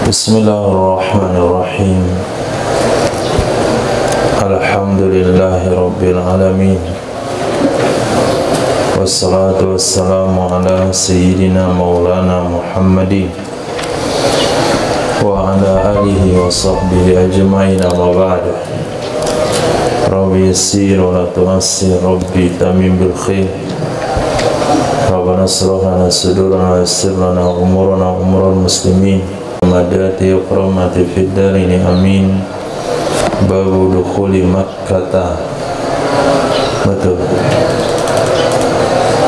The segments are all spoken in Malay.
Bismillahirrahmanirrahim. Alhamdulillahi Rabbil Alamin. Wassalatu wassalamu ala Sayyidina Maulana Muhammadin wa ala alihi wa sahbihi ajma'in, amma ba'du. Rabbi yassir wa la tu'assir, Rabbi tamim bil khair. Rabbana asrah lana sudurana wa yassir lana umurana wa umurul muslimin. Madati uqramati fid darini, amin. Babu dukhuli Makkah. Betul.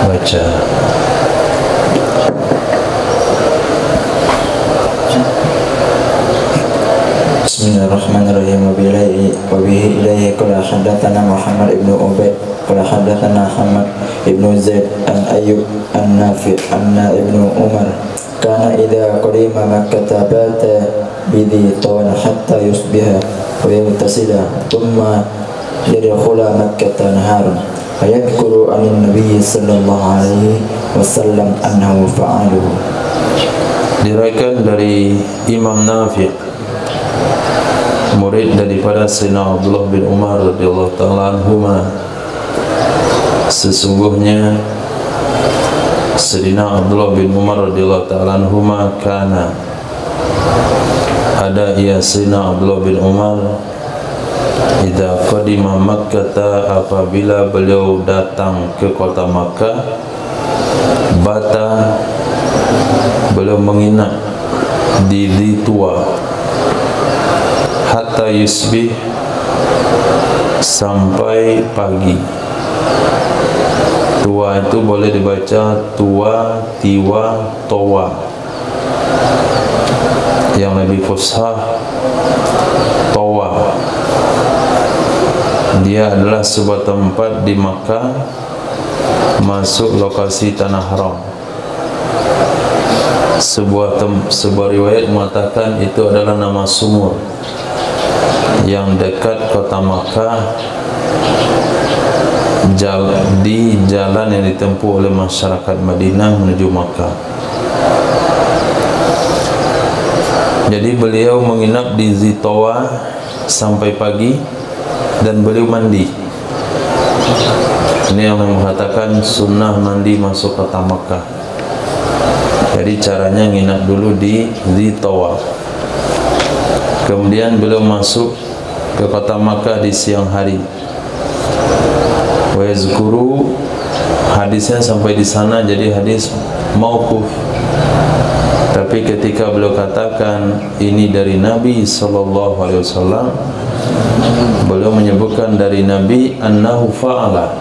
Baca. Bismillahirrahmanirrahim. Wabihi ilaihi qala haddatsana Muhammad ibn Ubaid qala haddatsana Hamad ibn Zaid an Ayyub an Nafi' anna ibnu Umar kana idza qadima Makkah bata bidhi tawan hatta yusbiha wa yagtasila thumma yadkhula Makkah naharan fayadhkuru anin nabiy sallallahu alaihi wasallam annahu fa'aluhu. Diriwayatkan dari Imam Nafi', murid daripada Sayyidina Abdullah bin Umar radhiyallahu ta'ala anhuma, sesungguhnya Sayyidina Abdullah bin Umar radhiyallahu ta'ala anhuma kana, ada ia Sayyidina Abdullah bin Umar, idza qadima Makkah, apabila beliau datang ke kota Makkah, bata, beliau menginap di Tua hatta yusbih, sampai pagi. Tua itu boleh dibaca tua, tiwa, towa. Yang lebih fushah towa. Dia adalah sebuah tempat di Makkah, masuk lokasi tanah haram. Sebuah riwayat mengatakan itu adalah nama sumur yang dekat kota Makkah, di jalan yang ditempuh oleh masyarakat Madinah menuju Makkah. Jadi beliau menginap di Zitawa sampai pagi dan beliau mandi. Ini yang mengatakan sunnah mandi masuk kota Makkah. Jadi caranya nginap dulu di Zitawa, kemudian beliau masuk ke kota Makkah di siang hari. Wa yazkuru, hadisnya sampai di sana jadi hadis mauquf. Tapi ketika beliau katakan ini dari Nabi sallallahu alaihi wasallam, beliau menyebutkan dari Nabi annahu fa'ala,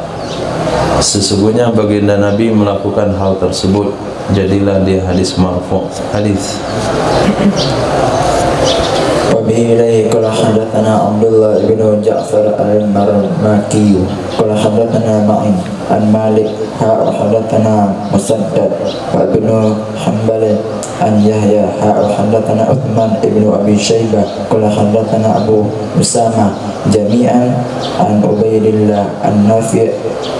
sesungguhnya baginda Nabi melakukan hal tersebut. Jadilah dia hadis marfu'. Hadis Wabihi ilaihi qala haddatsana Abdullah bin Ja'far al-Marmaki qala haddatsana Ma'in an Malik haddatsana Musaddad wa ibn Hanbal an Yahya haddatsana Uthman ibn Abi Shaybah qala haddatsana Abu Usama jami'an an Ubaidillah an Nafi'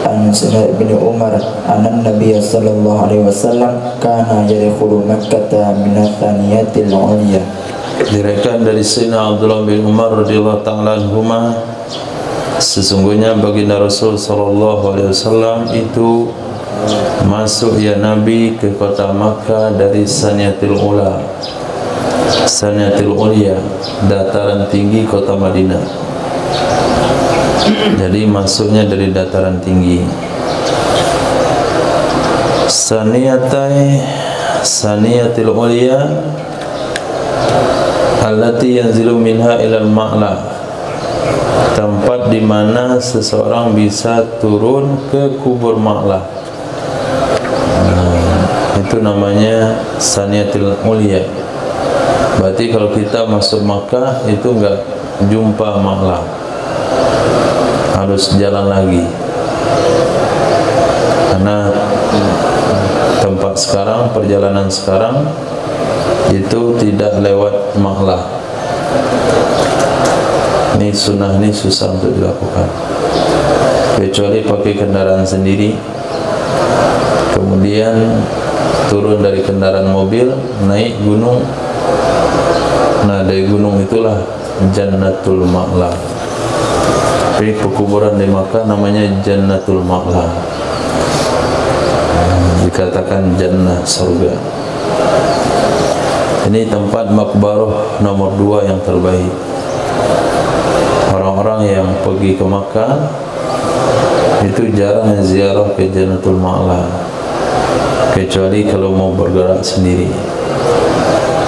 an Sayyidina ibn Umar anna Nabiy sallallahu alaihi wasallam kana yadkhulu Makkah min ath-thaniyatil 'ulya. Diriwayatkan dari Sayyidina Abdullah bin Umar radhiyallahu ta'ala anhuma, sesungguhnya baginda Rasul sallallahu alaihi wasallam itu masuk ya Nabi ke kota Makkah dari Saniyatul Ula, Saniyatul Ulya, dataran tinggi kota Madinah. Jadi masuknya dari dataran tinggi. Saniyatul Ulya allati yanzilu minha ilal ma'la, tempat di mana seseorang bisa turun ke kubur Ma'la. Itu namanya Saniyatul Ulya. Berarti kalau kita masuk Makkah itu enggak jumpa Ma'la, harus jalan lagi. Karena tempat sekarang, perjalanan sekarang itu tidak lewat Ma'la. Ini sunnah, ini susah untuk dilakukan, kecuali pakai kendaraan sendiri, kemudian turun dari kendaraan mobil, naik gunung, Nah, dari gunung itulah Jannatul Ma'la. Jadi pekuburan di Makkah namanya Jannatul Ma'la, dikatakan jannah, surga. Ini tempat makbarah nomor 2 yang terbaik. Orang-orang yang pergi ke Makkah itu jarang ziarah ke Jannatul Ma'la, kecuali kalau mau bergerak sendiri.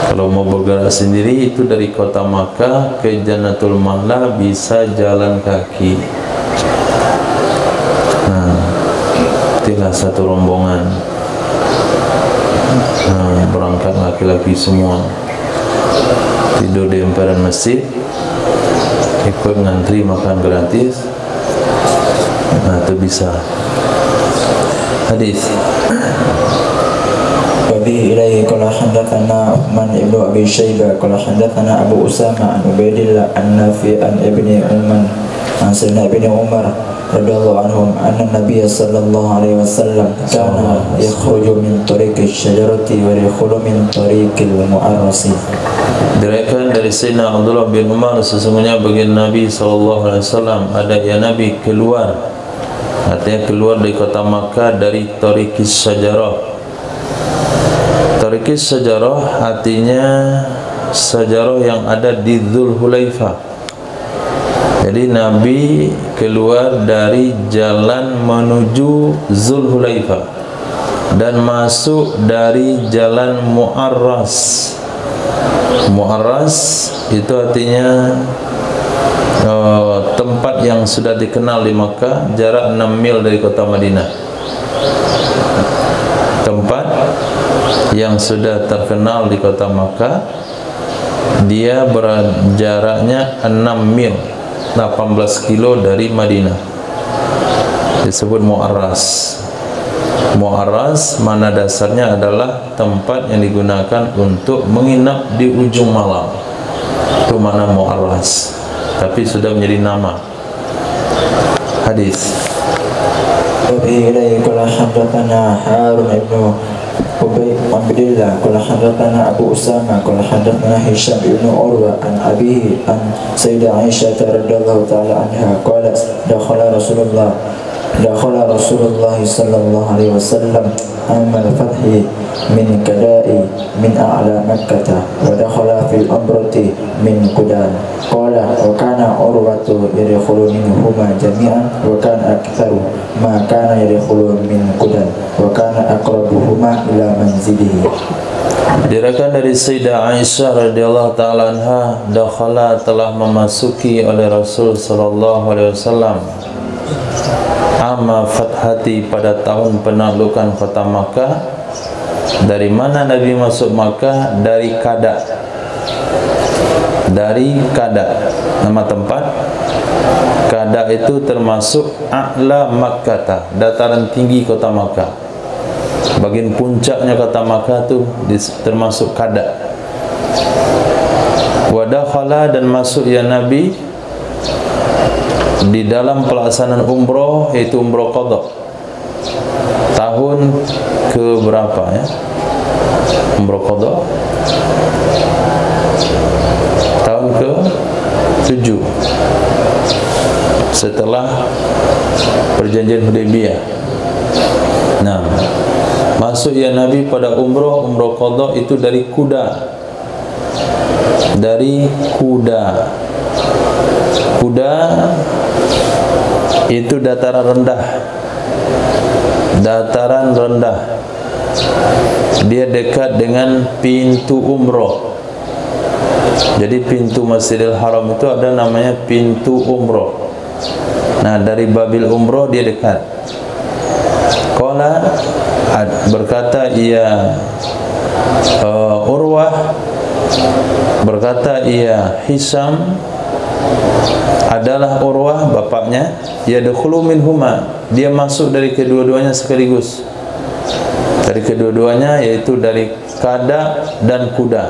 Kalau mau bergerak sendiri itu dari kota Makkah ke Jannatul Ma'la bisa jalan kaki. Nah, itulah satu rombongan. Nah, berangkat laki-laki semua, tidur di emperan masjid, ikut ngantri makan gratis. Nah, itu bisa. Hadis. وبه إليه قال حدثنا عثمان بن أبي شيبة قال حدثنا أبو أسامة عن عبيد الله عن نافع عن ابن عمر عن سيدنا ابن عمر رضي الله عنهم أن النبي صلى الله عليه وسلم كان يخرج من طريق الشجرة ويدخل من طريق المعرس. Diriwayatkan dari Sayyidina Abdullah bin Umar, sesungguhnya baginda Nabi SAW ada ya Nabi keluar, artinya keluar dari kota Makkah dari Tariqis Syajarah. Tariqis Syajarah artinya Syajarah yang ada di Dzul Hulaifah. Jadi Nabi keluar dari jalan menuju Dzul Hulaifah dan masuk dari jalan Mu'arras. Mu'arras itu artinya tempat yang sudah dikenal di Makkah, jarak 6 mil dari kota Madinah. Tempat yang sudah terkenal di kota Makkah, dia jaraknya 6 mil, 18 kilo dari Madinah, disebut Mu'arras. Mu'arras mana dasarnya adalah tempat yang digunakan untuk menginap di ujung malam. Itu mana Mu'arras, tapi sudah menjadi nama. Hadis. وبه إليه قال حدثنا هارون بن عبد الله قال حدثنا أبو أسامة قال حدثنا هشام بن عروة عن أبيه عن سيدة عائشة رضي الله تعالى عنها قالت دخل رسول الله صلى الله عليه وسلم عام الفتح من كداء من أعلى مكة ودخل في الأمرة من قدان قال وكان عروة يدخل منهما جميعا وكان أكثر ما كان يدخل من قدان وكان أقربهما إلى منزله. Diriwayatkan dari Sayyidah Aisyah radhiyallahu taala anha, dakhala telah memasuki oleh Rasul sallallahu alaihi wasallam amma fathati pada tahun penaklukan kota Makkah. Dari mana Nabi masuk Makkah? Dari Kada. Dari Kada, nama tempat. Kada itu termasuk A'la Makkah, dataran tinggi kota Makkah. Bagian puncaknya kota Makkah tu termasuk Kada. Wa dakhala, dan masuk ya Nabi di dalam pelaksanaan umroh, yaitu umroh qadha. Tahun ke berapa ya? Umroh qadha tahun ke 7 setelah perjanjian Hudaybiyah. Nah, masuk ya Nabi pada umroh qadha itu dari Kuda. Dari Kuda. Kuda itu dataran rendah. Dataran rendah. Dia dekat dengan pintu umroh. Jadi pintu Masjidil Haram itu ada namanya pintu umroh. Nah, dari Babil umroh dia dekat. Qala, berkata ia Urwah, berkata ia Hisam, adalah Urwah bapaknya, yadkhulu minhuma, dia masuk dari kedua-duanya sekaligus. Dari kedua-duanya, yaitu dari Kada dan Kuda.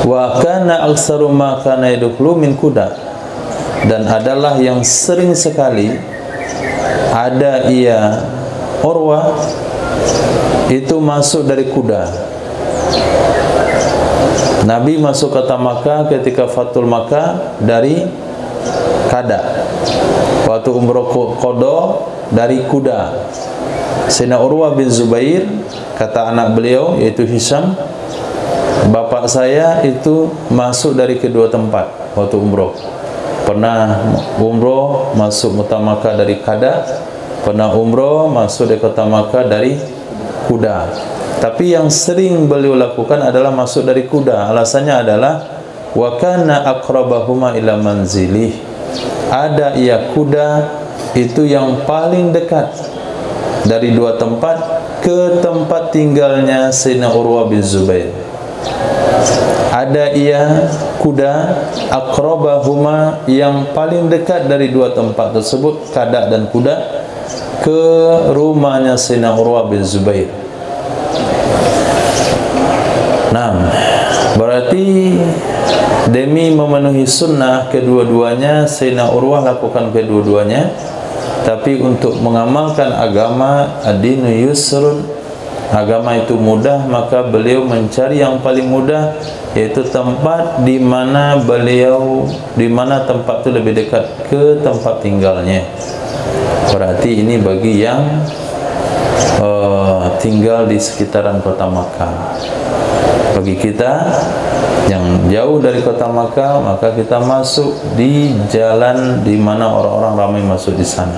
Wa kana aktsaru ma kana yadkhulu min Kuda, dan adalah yang sering sekali ada ia Urwah itu masuk dari Kuda. Nabi masuk kota Makkah ketika Fathul Makkah dari kada. Waktu umrah qada dari kuda. Sayyidina Urwah bin Zubair kata anak beliau yaitu Hisham, bapak saya itu masuk dari kedua tempat waktu umrah. Pernah umrah masuk kota Makkah dari kada, pernah umrah masuk dari kota Makkah dari kuda. Tapi yang sering beliau lakukan adalah masuk dari kuda. Alasannya adalah wa kana aqrabahuma ila manzilih. Ada ia kuda itu yang paling dekat dari dua tempat ke tempat tinggalnya Sayyidina Urwah bin Zubair. Ada ia kuda aqrabahuma yang paling dekat dari dua tempat tersebut, kada dan kuda, ke rumahnya Sayyidina Urwah bin Zubair. Nah, berarti demi memenuhi sunnah kedua-duanya Sayyidina Urwah lakukan kedua-duanya. Tapi untuk mengamalkan agama, ad-dinu yusrun, agama itu mudah, maka beliau mencari yang paling mudah, yaitu tempat di mana tempat itu lebih dekat ke tempat tinggalnya. Berarti ini bagi yang tinggal di sekitaran kota Makkah. Bagi kita yang jauh dari kota Makkah, maka kita masuk di jalan di mana orang-orang ramai masuk di sana.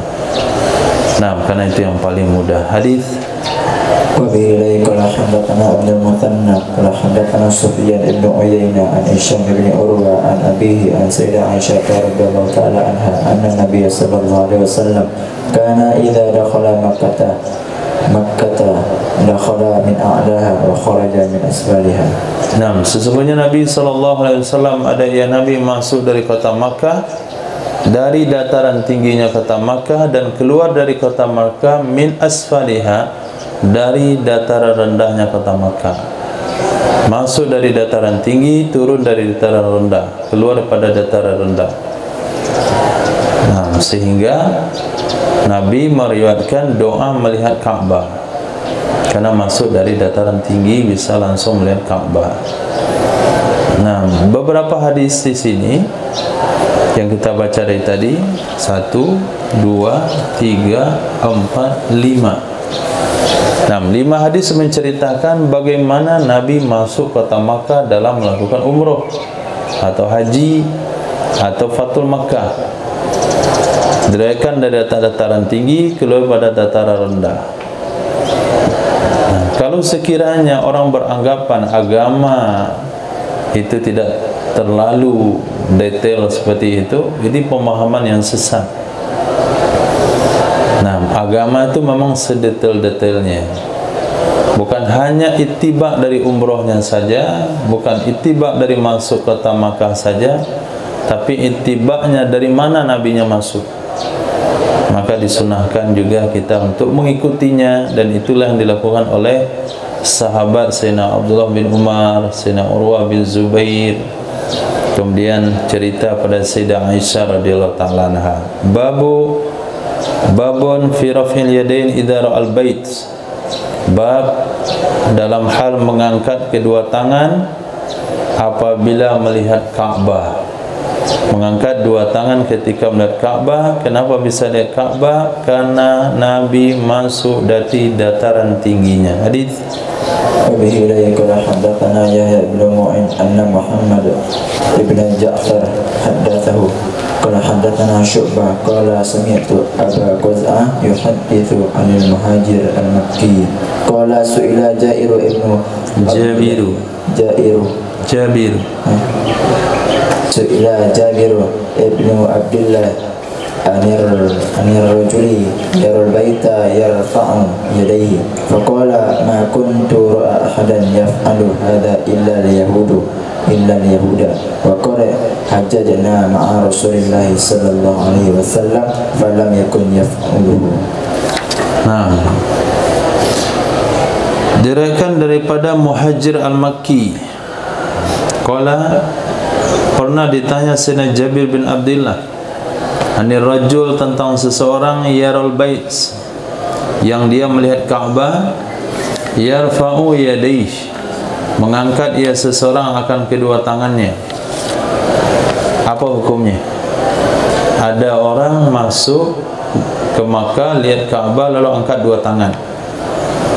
Nah, karena itu yang paling mudah. Hadis وبه قال حدثنا ابن المثنى قال حدثنا سفيان بن عيينة عن هشام بن عروة عن أبيه عن سيدة عائشة رضي الله تعالى عنها أن النبي صلى الله عليه وسلم كان إذا دخل مكة دخل من أعلاها وخرج من أسفلها. Nah, sesungguhnya Nabi SAW ada ya Nabi masuk dari kota Makkah, dari dataran tingginya kota Makkah, dan keluar dari kota Makkah min asfaliha, dari dataran rendahnya kota Makkah. Masuk dari dataran tinggi, turun dari dataran rendah, keluar pada dataran rendah. Nah, sehingga Nabi meriwayatkan doa melihat Ka'bah, karena masuk dari dataran tinggi bisa langsung melihat Ka'bah. Nah, beberapa hadis di sini yang kita baca dari tadi 1, 2, 3, 4, 5. Nah, 5 hadis menceritakan bagaimana Nabi masuk kota Makkah dalam melakukan umrah atau haji atau Fathul Makkah. Diriwayatkan dari dataran tinggi keluar pada dataran rendah. Nah, kalau sekiranya orang beranggapan agama itu tidak terlalu detail seperti itu, ini pemahaman yang sesat. Nah, agama itu memang sedetail-detailnya. Bukan hanya ittiba dari umrohnya saja, bukan ittiba dari masuk kota Makkah saja, tapi ittibanya dari mana nabinya masuk. Maka disunahkan juga kita untuk mengikutinya, dan itulah yang dilakukan oleh sahabat Sayyidina Abdullah bin Umar, Sayyidina Urwah bin Zubair, kemudian cerita pada Sayyidah Aisyah radhiyallahu ta'ala anha. Babun fi raf'il yadain idza ra'al bait. Bab dalam hal mengangkat kedua tangan apabila melihat Ka'bah. Mengangkat dua tangan ketika melihat Ka'bah. Kenapa bisa lihat Ka'bah? Karena Nabi masuk dari dataran tingginya. Hadis وبه إليه قال حدثنا يحيى بن معين أن محمد بن جعفر حدثه قال حدثنا شعبة قال سمعت أبا قزعة يحدث عن المهاجر المكي قال سئل جابر سئل جابر ابن عبد الله عن الرجل يرى البيت يرفع يديه فقال ما كنت رأى أحدا يفعل هذا إلا اليهود وقال حججنا مع رسول الله صلى الله عليه وسلم فلم يكن يفعله. Nah, diriwayatkan daripada Muhajir al-Makki, qala, pernah ditanya Sayyidina Jabir bin Abdullah anir rajul, tentang seseorang yaral bait, yang dia melihat Ka'bah, yarfa'u yadayhi, mengangkat ia seseorang akan kedua tangannya, apa hukumnya? Ada orang masuk ke Makkah, lihat Ka'bah lalu angkat dua tangan.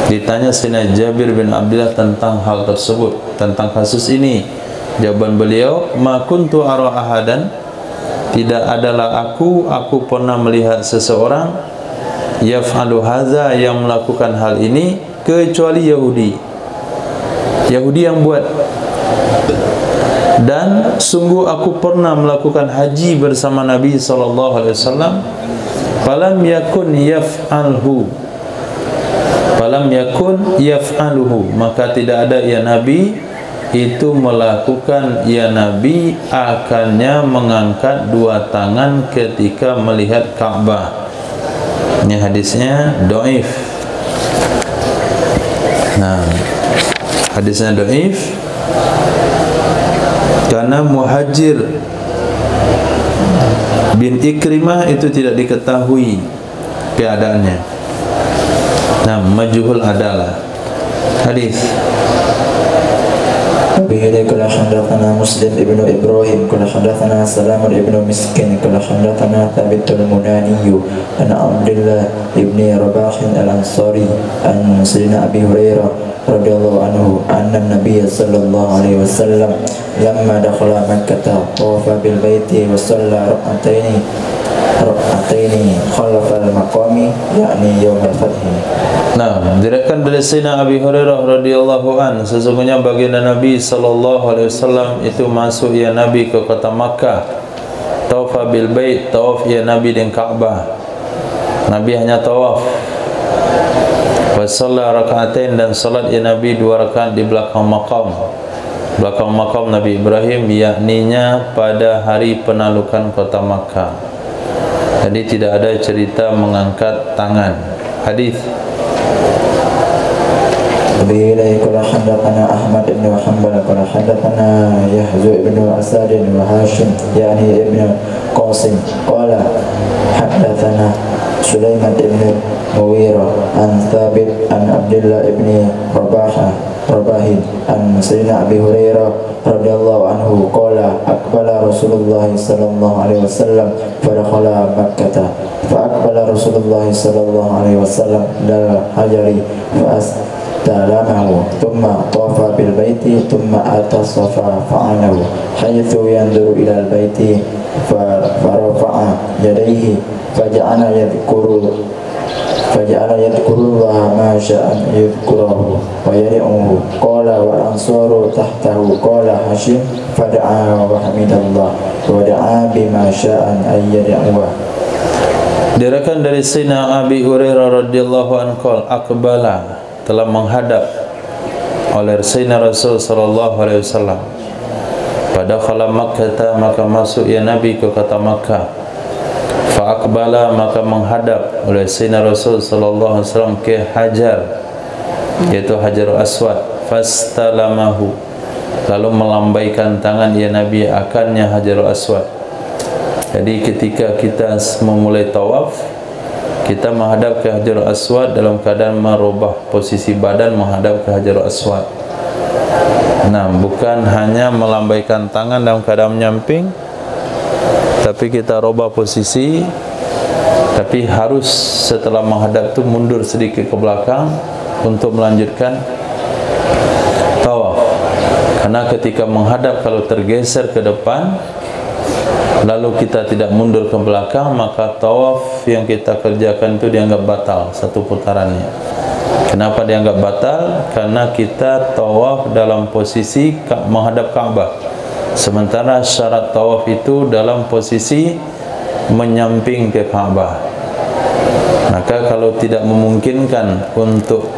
Ditanya Sayyidina Jabir bin Abdullah tentang hal tersebut, tentang kasus ini. Jawaban beliau, ma kuntu ara ahadan, tidak adalah aku pernah melihat seseorang yaf'alu hadza, yang melakukan hal ini, kecuali Yahudi yang buat. Dan sungguh aku pernah melakukan haji bersama Nabi SAW, falam yakun yaf'aluhu, maka tidak ada ya Nabi itu melakukan, ya Nabi akannya mengangkat dua tangan ketika melihat Ka'bah. Ini hadisnya dhaif. Nah, hadisnya dhaif karena Muhajir bin Ikrimah itu tidak diketahui keadaannya. Nah, majhul adalah hadis. Bihi qala hadatsana Muslim ibnu Ibrahim qala hadatsana Salam ibnu Miskin qala hadatsana Thabit al-Munani an Abdullah ibni Rabah al-Ansari an Sayyidina Abi Hurairah radhiyallahu anhu anna Nabiy sallallahu alaihi wasallam lamma dakhala Makkah tawafa bil baiti wa shalla rak'ataini khalfa al-maqami, yakni yaum al-fath. Nah, diriwayatkan dari Sayyidina Abi Hurairah radhiyallahu an, sesungguhnya baginda Nabi sallallahu alaihi wasallam itu masuk ya Nabi ke kota Makkah. Tawafa bil bait, tawaf ya Nabi dengan Ka'bah. Nabi hanya tawaf. Wa shalla rak'atain, dan salat ya Nabi dua rakaat di belakang makam Nabi Ibrahim, yakninya pada hari penaklukan kota Makkah. Jadi tidak ada cerita mengangkat tangan. Hadis. Bihi qala hadatsana Ahmad ibn Hanbal qala hadatsana Yahzu ibn Asad wa Hashim, yani ibn Qasim qala hadatsana Sulaiman ibn Muwirah an Thabit an Abdullah ibn Rabahin an Sayyidina Abi Hurairah radhiyallahu anhu qala aqbala Rasulullah sallallahu alaihi wasallam fadakhala Makkah fa aqbala Rasulullah sallallahu alaihi wasallam dal hajari fa astalamahu thumma tawafa bil baiti thumma ata safa fa'alahu haythu yanzuru ila al baiti fa rafa'a yadayhi faja'ala yadhkurullah ma sya'an yadhkuruhu wa yad'uhu qala wal ansaru tahtahu qala Hashim fada'a wa hamidallah wa da'a bima sya'an ay yad'uhu. Diriwayatkan dari Sayyidina Abi Hurairah radhiyallahu anhu, akbala, telah menghadap oleh Sayyidina Rasul sallallahu alaihi wasallam. Pada khala Makkah, maka masuk ya Nabi ke kota Makkah. Fa aqbala, maka menghadap oleh Sayyidina Rasul sallallahu alaihi wasallam ke Hajar, yaitu Hajarul Aswad. Fastalamahu, lalu melambaikan tangan ya Nabi akannya Hajarul Aswad. Jadi ketika kita memulai tawaf, kita menghadap ke Hajarul Aswad dalam keadaan merubah posisi badan menghadap ke Hajarul Aswad. Nah, bukan hanya melambaikan tangan dalam keadaan menyamping, tapi kita rubah posisi, tapi harus setelah menghadap itu mundur sedikit ke belakang untuk melanjutkan tawaf. Karena ketika menghadap, kalau tergeser ke depan lalu kita tidak mundur ke belakang, maka tawaf yang kita kerjakan itu dianggap batal satu putarannya. Kenapa dianggap batal? Karena kita tawaf dalam posisi menghadap Ka'bah, sementara syarat tawaf itu dalam posisi menyamping ke Ka'bah. Maka kalau tidak memungkinkan untuk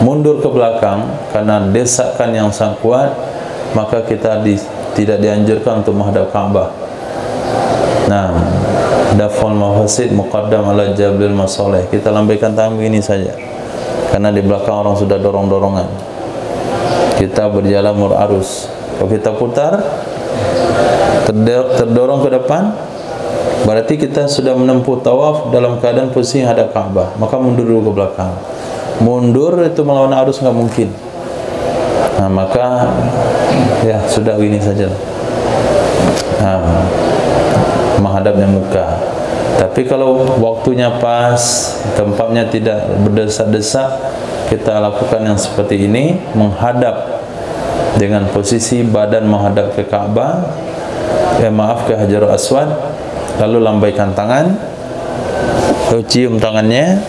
mundur ke belakang karena desakan yang sangat kuat, maka kita tidak dianjurkan untuk menghadap Ka'bah. Nah, daf'ul mafasid muqaddam ala jablil masalih. Kita lambaikan tangan begini saja, karena di belakang orang sudah dorong-dorongan. Kita berjalan mur arus. Kalau kita putar, terdorong ke depan, berarti kita sudah menempuh tawaf dalam keadaan posisi hadap Ka'bah. Maka mundur dulu ke belakang. Mundur itu melawan arus nggak mungkin. Maka ya sudah begini saja. Menghadapnya muka. Tapi kalau waktunya pas, tempatnya tidak berdesak-desak, kita lakukan yang seperti ini, menghadap dengan posisi badan menghadap ke Ka'bah, ke Hajarul Aswad, lalu lambaikan tangan, lalu cium tangannya,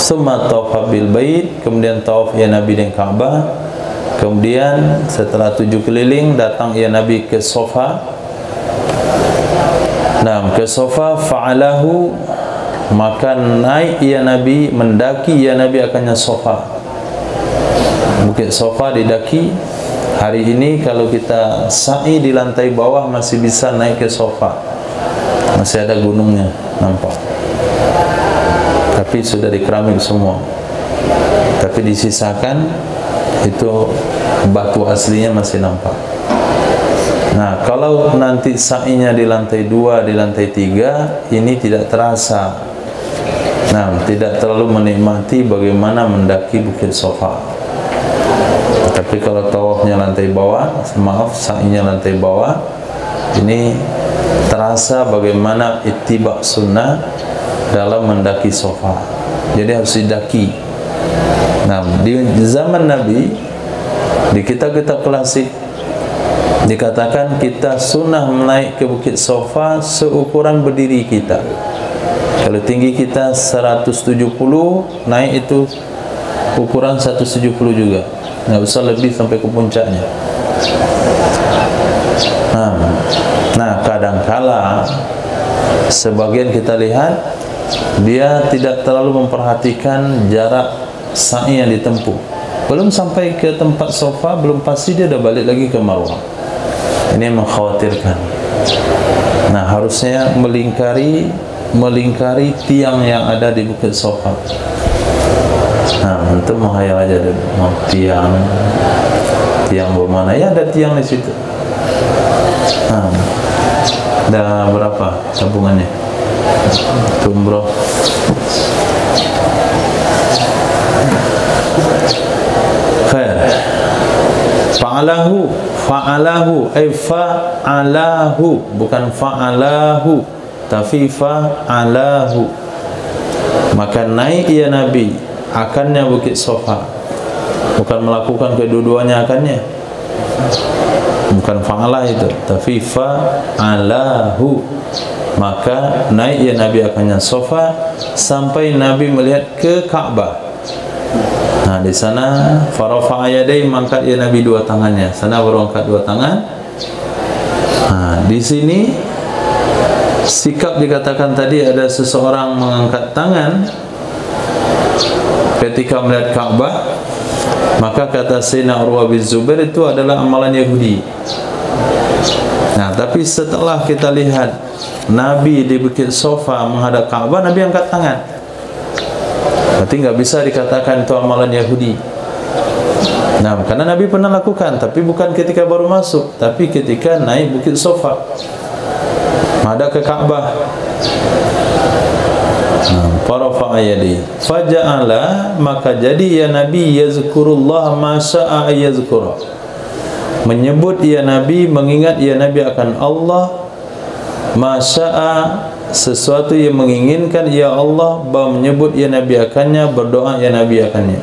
summa tawaf bil bait, kemudian tawaf ya Nabi dengan Ka'bah, kemudian setelah 7 keliling datang ya Nabi ke Safa. Ke Safa fa'alahu, maka naik ya Nabi, mendaki ya Nabi akannya Safa. Bukit Safa didaki. Hari ini kalau kita sa'i di lantai bawah masih bisa naik ke Safa, masih ada gunungnya nampak, tapi sudah dikeramik semua, tapi disisakan itu batu aslinya masih nampak. Nah, kalau nanti sa'inya di lantai 2, di lantai 3, ini tidak terasa. Tidak terlalu menikmati bagaimana mendaki Bukit Safa. Tapi kalau tawafnya lantai bawah, sa'inya lantai bawah, ini terasa bagaimana ittiba sunnah dalam mendaki Safa. Jadi harus didaki. Di zaman Nabi, di kitab-kitab klasik dikatakan kita sunnah menaik ke Bukit Safa seukuran berdiri kita. Kalau tinggi kita 170, naik itu ukuran 170 juga, nggak usah lebih sampai ke puncaknya. Kadangkala sebagian kita lihat dia tidak terlalu memperhatikan jarak sa'i yang ditempuh, belum sampai ke tempat Safa, belum pasti dia dah balik lagi ke Marwah. Ini mengkhawatirkan. Harusnya melingkari tiang yang ada di Bukit Safa. Untuk menghayal aja dulu, tiang bermana? Ya, ada tiang di situ. Ada berapa tabungannya? Umroh. Khair. Fa'alahu ay fa'alahu, bukan fa'alahu, tapi fa'alahu. Maka naik ya Nabi akannya Bukit Safa, bukan melakukan kedua-duanya akannya, bukan fa'alah itu, tapi fa'alahu. Maka naik ya Nabi akannya Safa sampai Nabi melihat ke Ka'bah. Di sana farafa'a yadai, mengangkat ya Nabi dua tangannya. Sana baru angkat dua tangan. Di sini sikap dikatakan tadi ada seseorang mengangkat tangan ketika melihat Ka'bah, maka kata Sayyidina Urwah bin Zubair itu adalah amalan Yahudi. Tapi setelah kita lihat Nabi di Bukit Safa menghadap Ka'bah, Nabi angkat tangan. Berarti nggak bisa dikatakan itu amalan Yahudi. Karena Nabi pernah lakukan, tapi bukan ketika baru masuk, tapi ketika naik Bukit Safa menghadap ke Ka'bah. Farafa'a yadi faja'ala, maka jadi ya Nabi yazkurullah ma sya'a yazkura, menyebut ya Nabi, mengingat ya Nabi akan Allah, ma sya'a, sesuatu yang menginginkan ya Allah, menyebut ya Nabi akannya, berdoa ya Nabi akannya.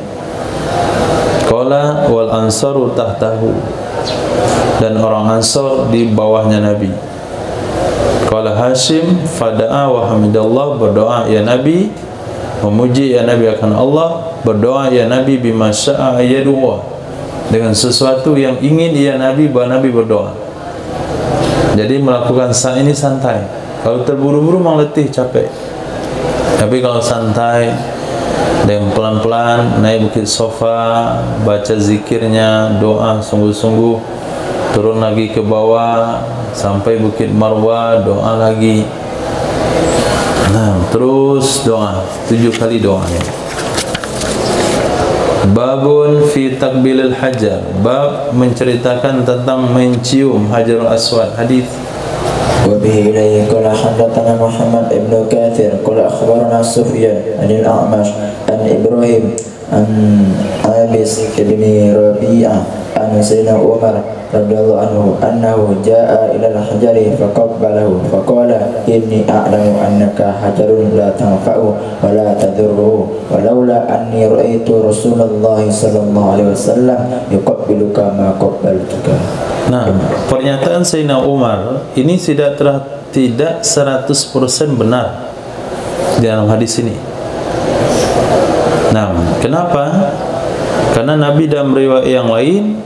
Qala wal ansaru tahtahu, dan orang Ansar di bawahnya Nabi. Qala Hashim fada'a wa hamidallah, berdoa ya Nabi, memuji ya Nabi akan Allah, berdoa ya Nabi bima sya'a yad'u, dengan sesuatu yang ingin ya Nabi, Nabi berdoa. Jadi melakukan sa'i ini santai. Kalau terburu-buru memang letih, capek. Tapi kalau santai, dengan pelan-pelan naik Bukit Safa, baca zikirnya, doa sungguh-sungguh, turun lagi ke bawah sampai Bukit Marwah, doa lagi. Terus doa 7 kali doanya. Babun fi takbilil hajar, bab menceritakan tentang mencium Hajarul Aswad. Hadis. وبه إليه قال حدثنا محمد بن كاثر قال أخبرنا سفيان عن الأعمش عن إبراهيم عن عابس بن ربيعة an Sayyidina Umar radhiyallahu anhu annahu jaa ila al-hajari faqabbalahu faqala inni a'lamu annaka hajarun la tanfa'u wa la tadurru walaula anni ra'aitu Rasulullah sallallahu alaihi wasallam yuqabbiluka ma qabbaltuka. Nah, pernyataan Sayyidina Umar ini tidak 100% benar di dalam hadis ini. Nah, kenapa? Karena Nabi dalam riwayat yang lain,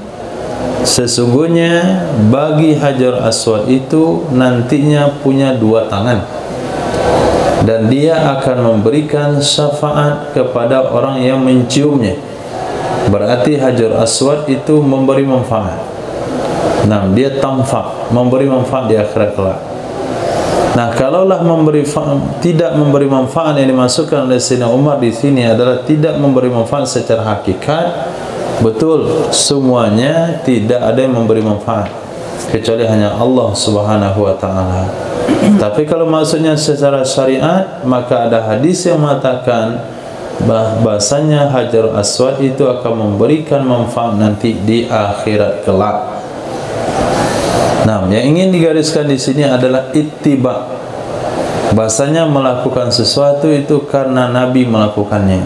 sesungguhnya bagi Hajar Aswad itu nantinya punya 2 tangan dan dia akan memberikan syafaat kepada orang yang menciumnya. Berarti Hajar Aswad itu memberi manfaat. Nah, dia tamfa, memberi manfaat di akhirat kelak. Nah, kalaulah tidak memberi manfaat, yang dimasukkan oleh Sayyidina Umar di sini adalah tidak memberi manfaat secara hakikat. Betul, semuanya tidak ada yang memberi manfaat kecuali hanya Allah Subhanahu wa taala. Tapi kalau maksudnya secara syariat, maka ada hadis yang mengatakan bahasanya Hajar Aswad itu akan memberikan manfaat nanti di akhirat kelak. Nah, yang ingin digariskan di sini adalah ittiba. Bahasanya melakukan sesuatu itu karena Nabi melakukannya,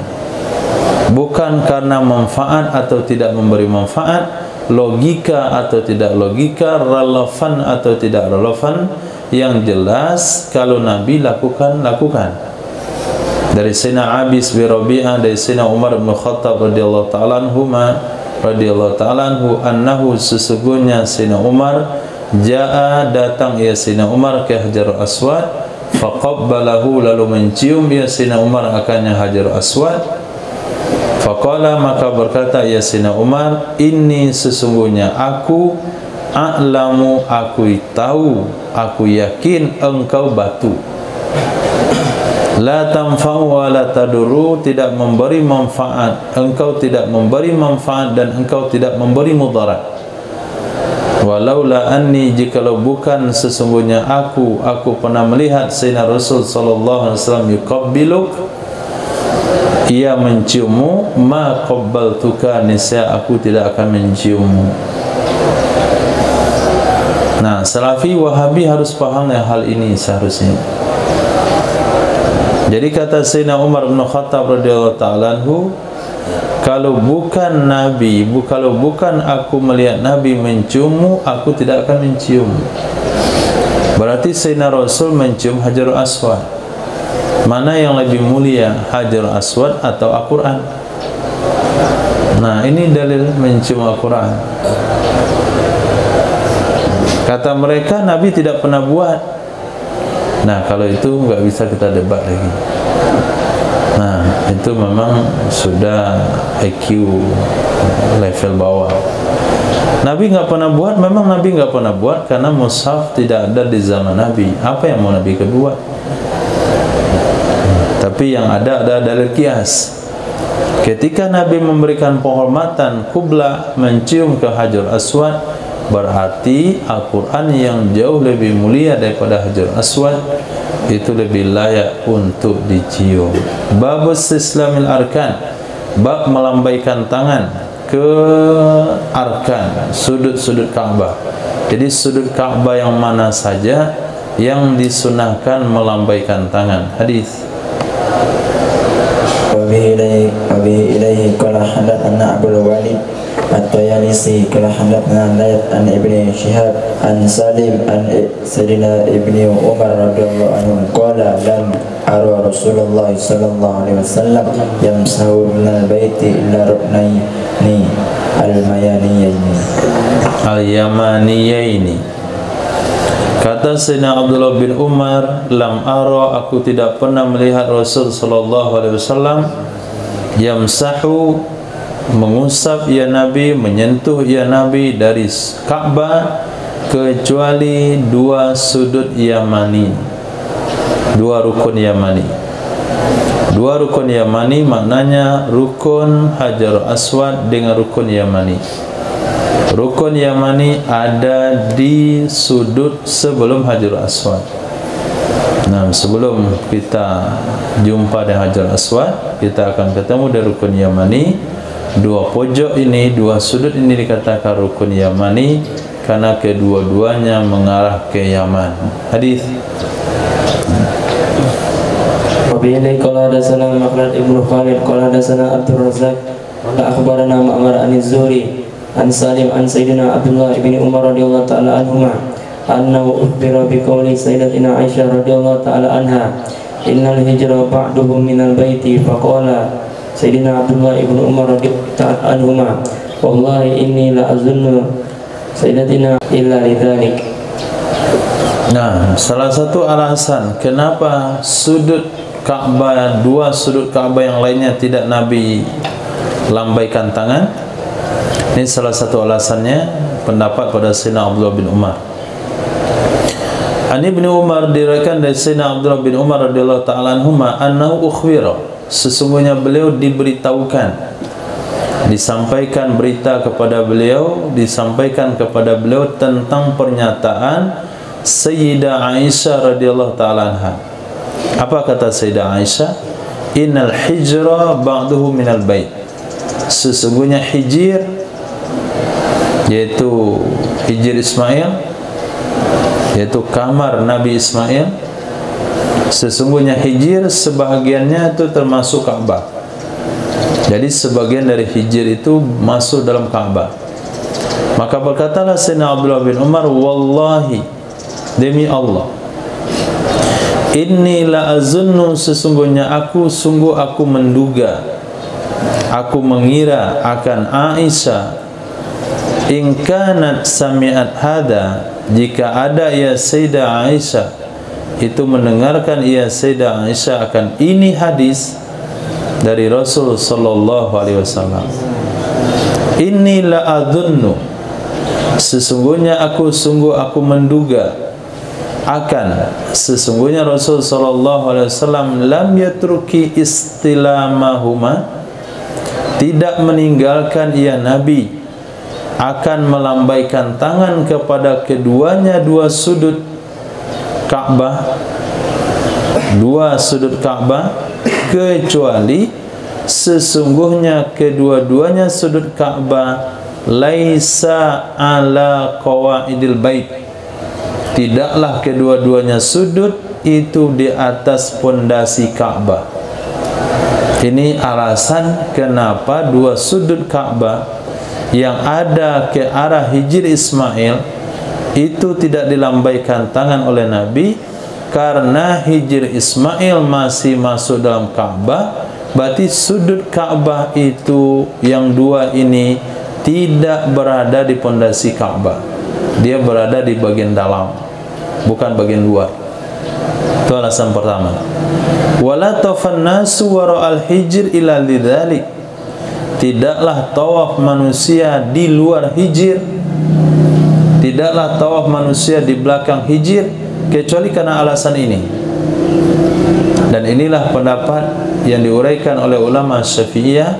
bukan karena manfaat atau tidak memberi manfaat, logika atau tidak logika, relevan atau tidak relevan. Yang jelas kalau Nabi lakukan. Dari Sayyidina Abis bin Rabi'ah, dari Sayyidina Umar bin Khattab radhiyallahu ta'ala anhu annahu sesungguhnya Sayyidina Umar jaa datang ya Sayyidina Umar ke Hajar Aswad faqabbalahu lalu mencium ya Sayyidina Umar akannya Hajar Aswad. Faqala maka berkata ya Sayyidina Umar, inni sesungguhnya aku a'lamu, aku tahu, aku yakin engkau batu, la tanfa'u wa la tadurru, tidak memberi manfaat, engkau tidak memberi manfaat dan engkau tidak memberi mudarat. Walaula anni, jikalau bukan sesungguhnya aku pernah melihat Sayyidina Rasul sallallahu alaihi wasallam yuqabbiluk, ia menciummu, ma qabbaltuka, nisya aku tidak akan menciummu. Nah, Salafi Wahabi harus paham hal ini seharusnya. Jadi kata Sayyidina Umar bin Khattab radhiyallahu ta'ala anhu, kalau bukan Nabi, kalau bukan aku melihat Nabi menciummu, aku tidak akan mencium. Berarti Sayyidina Rasul mencium Hajar Aswad. Mana yang lebih mulia, Hajar Aswad atau Al-Quran? Nah, ini dalil mencium Al-Quran. Kata mereka Nabi tidak pernah buat. Nah, kalau itu nggak bisa kita debat lagi. Nah, itu memang sudah IQ level bawah. Nabi nggak pernah buat, memang Nabi nggak pernah buat karena mushaf tidak ada di zaman Nabi. Apa yang mau Nabi kedua? Tapi yang ada dalil kias. Ketika Nabi memberikan penghormatan qiblah mencium ke Hajar Aswad, berarti Al-Quran yang jauh lebih mulia daripada Hajar Aswad itu lebih layak untuk dicium. Babus Islamil Arkan, bab melambaikan tangan ke arkan, sudut-sudut Ka'bah. Jadi sudut Ka'bah yang mana saja yang disunahkan melambaikan tangan. Hadis Wabihi ilaihi qala hadatsana Abdul Walid At-Tayalisi qala hadatsana Layth an Ibni Shihab an Salim an Sayyidina Ibni Umar radhiyallahu anhu qala lam ara Rasulullah sallallahu alaihi wasallam yamsahu minal baiti illa ruknaini al-yamaniyaini. Kata Sayyidina Abdullah bin Umar, lam ara, aku tidak pernah melihat Rasul sallallahu alaihi wasallam yamsahu, mengusap ya Nabi, menyentuh ya Nabi dari Ka'bah kecuali 2 sudut Yamani, 2 rukun Yamani. 2 rukun Yamani maknanya rukun Hajar Aswad dengan rukun Yamani. Rukun Yamani ada di sudut sebelum Hajar Aswad. Nah, sebelum kita jumpa dengan Hajar Aswad, kita akan ketemu di rukun Yamani. Dua pojok ini, dua sudut ini dikatakan rukun Yamani karena kedua-duanya mengarah ke Yaman. Hadis. Wabillahi qala hadatsana Makhlad ibnu Khalid qala hadatsana Abdul Razzaq qala akhbarana Ma'mar an Az-Zuhri an Salim an Sayyidina Abdullah ibni Umar radhiyallahu ta'ala anhuma annahu ukhbira bi qawli Sayyidatina Aisyah radhiyallahu ta'ala anha innal hijra ba'duhum minal baiti faqala Sayyidina Abdullah ibnu Umar radhiyallahu ta'ala anhuma wallahi inni la azunnu Sayyidatina illa lidzalik. Nah, salah satu alasan kenapa sudut Ka'bah, dua sudut Ka'bah yang lainnya tidak Nabi lambaikan tangan, ini salah satu alasannya pendapat pada Sayyidina Abdullah bin Umar. Ani bin Umar diriwayatkan dari Sayyidina Abdullah bin Umar radhiyallahu ta'ala anhuma annahu ukhbira, sesungguhnya beliau diberitahukan, disampaikan berita kepada beliau, disampaikan kepada beliau tentang pernyataan Sayyidah Aisyah radhiyallahu ta'ala anha. Apa kata Sayyidah Aisyah? Innal hijra ba'duhu minal bait, sesungguhnya hijir, yaitu hijir Ismail, yaitu kamar Nabi Ismail, sesungguhnya hijir sebahagiannya itu termasuk Ka'bah. Jadi sebagian dari hijir itu masuk dalam Ka'bah. Maka berkatalah Sayyidina Abdullah bin Umar, wallahi, demi Allah, inni la azunnu, sesungguhnya aku menduga, aku mengira akan Aisyah, in kanat sami'at hada, jika ada ya Sayyidah Aisyah itu mendengarkan ya Sayyidah Aisyah akan ini hadis dari Rasul sallallahu alaihi wasallam. Inni la adunnu, sesungguhnya aku menduga akan, sesungguhnya Rasul sallallahu alaihi wasallam lam yatruki istilamahuma, tidak meninggalkan ia Nabi akan melambaikan tangan kepada keduanya dua sudut Ka'bah, dua sudut Ka'bah, kecuali sesungguhnya kedua-duanya sudut Ka'bah laisa ala qawaidil bait, tidaklah kedua-duanya sudut itu di atas pondasi Ka'bah. Ini alasan kenapa dua sudut Ka'bah yang ada ke arah hijir Ismail itu tidak dilambaikan tangan oleh Nabi, karena hijir Ismail masih masuk dalam Ka'bah. Berarti sudut Ka'bah itu yang dua ini tidak berada di pondasi Ka'bah, dia berada di bagian dalam, bukan bagian luar. Itu alasan pertama. Wala tafannasu wara'al hijr ila lidzalik, tidaklah tawaf manusia di luar hijir, tidaklah tawaf manusia di belakang hijir, kecuali karena alasan ini. Dan inilah pendapat yang diuraikan oleh ulama Syafi'iyah,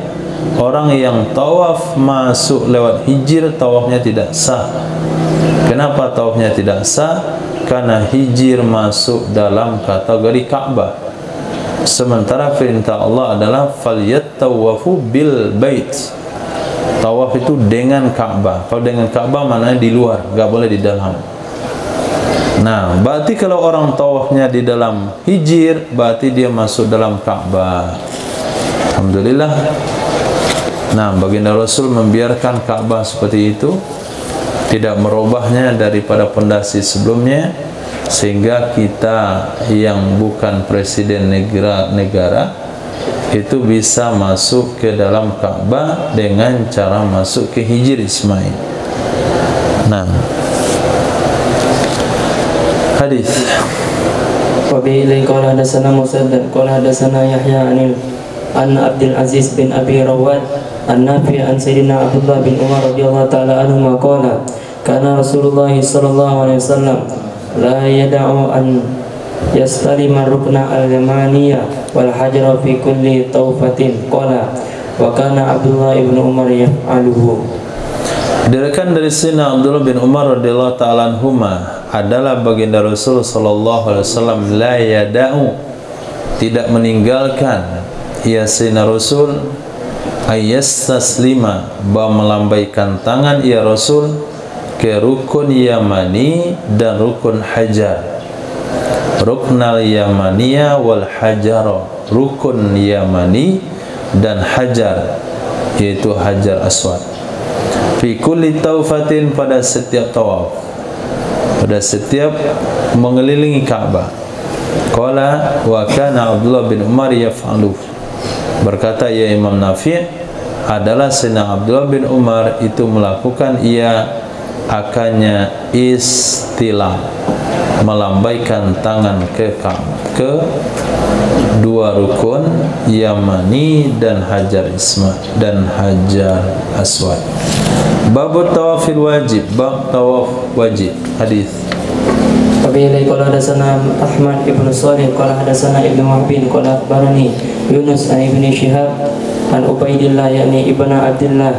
orang yang tawaf masuk lewat hijir, tawafnya tidak sah. Kenapa tawafnya tidak sah? Karena hijir masuk dalam kategori Ka'bah, sementara perintah Allah adalah falyattawafu bil bait, tawaf itu dengan Ka'bah. Kalau dengan Ka'bah maknanya di luar, enggak boleh di dalam. Nah, berarti kalau orang tawafnya di dalam hijir, berarti dia masuk dalam Ka'bah. Alhamdulillah. Nah, baginda Rasul membiarkan Ka'bah seperti itu, tidak merubahnya daripada pondasi sebelumnya, sehingga kita yang bukan presiden negara itu bisa masuk ke dalam Ka'bah dengan cara masuk ke hijir Ismail. Nah, hadis. Wa bihi qala hadatsana Musaddad qala hadatsana Yahya an Abdul Aziz bin Abi Rawad an-Nafi' an Sayyidina Abdullah bin Umar radhiyallahu ta'ala anhu qala kana Rasulullah sallallahu alaihi wasallam la yada'u an yastalima rukna al-yamaniyah wal hajra fi kulli tawfatin qala wa kana Abdullah bin Umar yaf'aluhu. Diriwayatkan dari Sayyidina Abdullah bin Umar radhiyallahu ta'ala anhuma adalah baginda Rasul sallallahu alaihi wasallam la yada'u, tidak meninggalkan ya Sayyidina Rasul ayyastaslima, melambaikan tangan ya Rasul ke rukun Yamani dan rukun Hajar. Ruknal Yamaniya wal Hajaro, rukun Yamani dan Hajar, yaitu Hajar Aswad. Fi kulli taufatin, pada setiap tawaf, pada setiap mengelilingi Ka'bah. Qala wa kana Abdullah bin Umar yaf'alu, berkata ya Imam Nafi', adalah Sayyidina Abdullah bin Umar itu melakukan akannya istilam, melambaikan tangan ke dua rukun Yamani dan Hajar Aswad. Babut tawafil wajib, bab tawaf wajib. Hadis. Wabillahi qala hadatsana Ahmad ibn Shalih qala hadatsana Ibnu Wahbin qala akhbarani Yunus an Ibnu Syihab an Ubaidillah yakni Ibnu Abdullah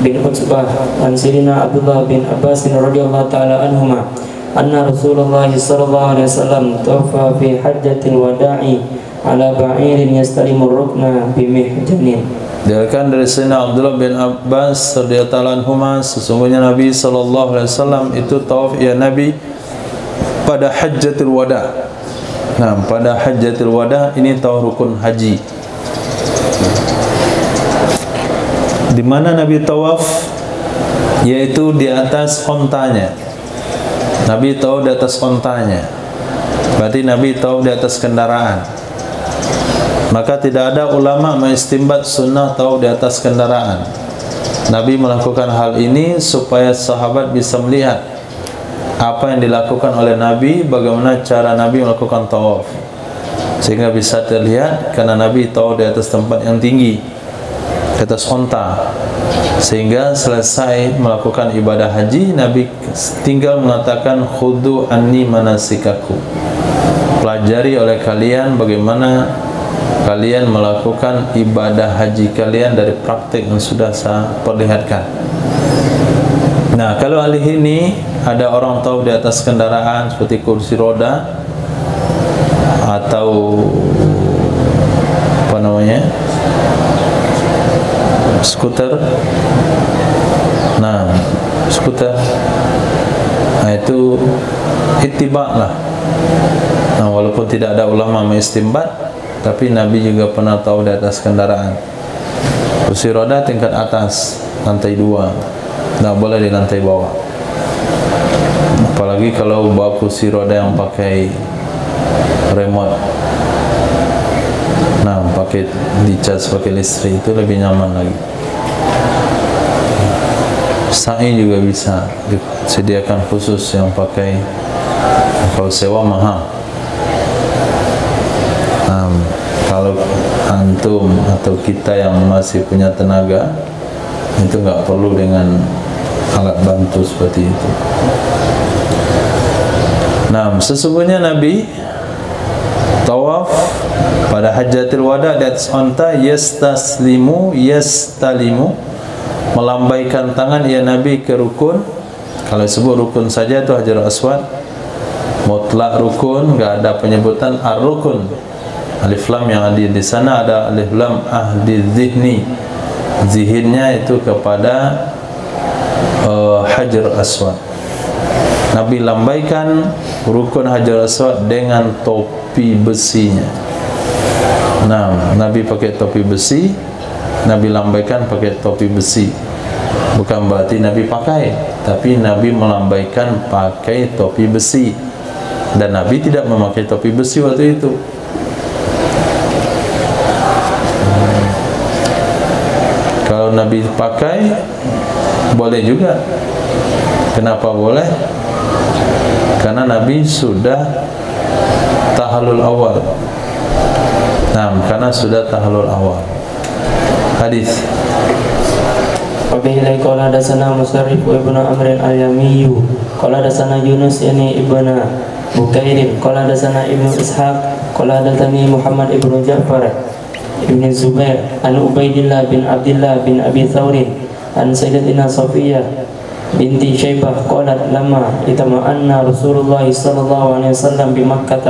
bin Utsbah an Sayyidina Abdullah bin Abbas radhiyallahu taala anhuma anna Rasulullah sallallahu alaihi wasallam tawafa fi hajjatil wada'i ala ba'irin yastalimu rukna bi mihjanin. Diriwayatkan dari Sayyidina Abdullah bin Abbas radhiyallahu anhuma, sesungguhnya Nabi sallallahu alaihi wasallam itu tawaf ya Nabi pada hajjatul wada. Nah, pada hajjatul wada ini tawaf rukun haji. Di mana Nabi tawaf, yaitu di atas ontanya. Nabi tawaf di atas ontanya, berarti Nabi tawaf di atas kendaraan. Maka tidak ada ulama mengistimbat sunnah tawaf di atas kendaraan. Nabi melakukan hal ini supaya sahabat bisa melihat apa yang dilakukan oleh Nabi, bagaimana cara Nabi melakukan tawaf, sehingga bisa terlihat karena Nabi tawaf di atas tempat yang tinggi, di atas onta, sehingga selesai melakukan ibadah haji, Nabi tinggal mengatakan khudu anni manasikaku, pelajari oleh kalian bagaimana kalian melakukan ibadah haji kalian dari praktik yang sudah saya perlihatkan. Nah, kalau kali ini ada orang tahu di atas kendaraan seperti kursi roda atau apa namanya, skuter. Nah, skuter, nah itu ittiba lah. Nah, walaupun tidak ada ulama mengistimbat, tapi Nabi juga pernah tahu di atas kendaraan. Kursi roda tingkat atas, lantai 2, tidak boleh di lantai bawah. Apalagi kalau bawa kursi roda yang pakai remote, nah pakai dicas pakai listrik, itu lebih nyaman lagi. Sa'i juga bisa disediakan khusus yang pakai, kalau sewa mahal. Kalau antum atau kita yang masih punya tenaga, itu nggak perlu dengan alat bantu seperti itu. Nah, sesungguhnya Nabi tawaf pada hajjatul wada di atas onta, yastalimu, melambaikan tangan ya Nabi ke rukun. Kalau sebut rukun saja itu Hajar Aswad, mutlak rukun, nggak ada penyebutan ar-rukun. Alif lam yang ada di sana ada alif lam ahli zihni, zihinnya itu kepada Hajar Aswad. Nabi lambaikan rukun Hajar Aswad dengan topi besinya. Nah, Nabi pakai topi besi, Nabi lambaikan pakai topi besi. Bukan berarti Nabi pakai, tapi Nabi melambaikan pakai topi besi. Dan Nabi tidak memakai topi besi waktu itu. Kalau Nabi pakai, boleh juga. Kenapa boleh? Karena Nabi sudah tahallul awal. Nah, karena sudah tahallul awal. Hadis. Wabillahi qala hadatsana Musarrif ibn Amr al-Yami qala hadatsana Yunus yani ibn Bukairin qala hadatsana Ibnu Ishaq qala hadatsani Muhammad ibn Ja'far ibn Zubair an Ubaidillah bin Abdullah bin Abi Thawrin an Sayyidatina Safiyah binti Syaibah qalat lama itama'anna Rasulullah sallallahu alaihi wasallam bi Makkah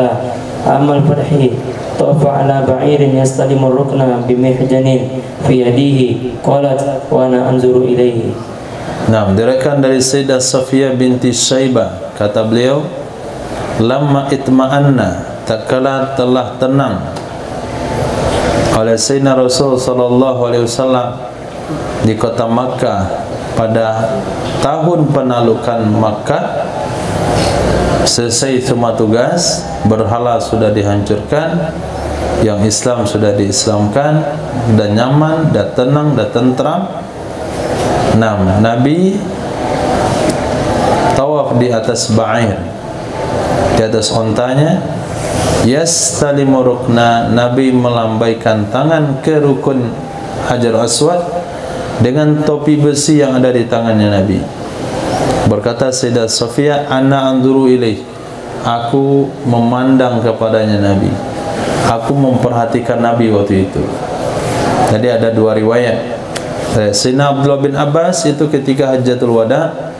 amal farhi tawafa ala ba'irin yastalimu rukna bimihjanin fi yadihi qalat wa ana anzuru ilaihi. Nah, diriwayatkan dari Sayyidah Safiyah binti Syaibah, kata beliau, lamma itma'anna, tatkala telah tenang oleh Sayyidina Rasul sallallahu alaihi wasallam di kota Makkah pada tahun penaklukan Makkah, selesai semua tugas, berhala sudah dihancurkan, yang Islam sudah diislamkan, dan nyaman, dan tenang, dan tentram. Nabi tawaf di atas ba'ir, di atas ontanya, yastalimu rukna, Nabi melambaikan tangan ke rukun Hajar Aswad dengan topi besi yang ada di tangannya Nabi. Berkata Sayyidah Safiyah, ana anzuru ilaih, aku memandang kepadanya Nabi, aku memperhatikan Nabi waktu itu. Jadi ada dua riwayat. Sayyidina Abdullah bin Abbas itu ketika Hajjatul Wada,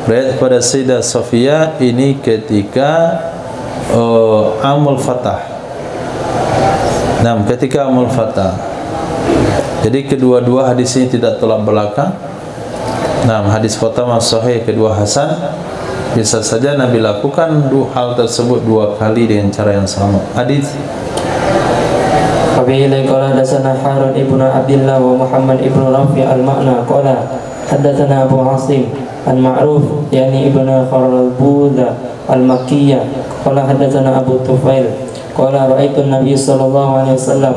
riwayat pada Sayyidah Safiyah ini ketika Amul Fatah. Ketika Amul Fatah. Jadi kedua-dua hadis ini tidak tolak belakang. Hadis pertama sahih, kedua hasan. Bisa saja Nabi lakukan hal tersebut dua kali dengan cara yang sama. Hadis Wabi'ilai qala hadatsana Harun ibnu Abdillah wa Muhammad ibnu Rafi al-Ma'na qala hadatsana Abu Asim an Ma'ruf yani ibnu Kharalbudha al-Makkiyah qala hadatsana Abu Tufail qala ra'aitu an-nabiy sallallahu alaihi wasallam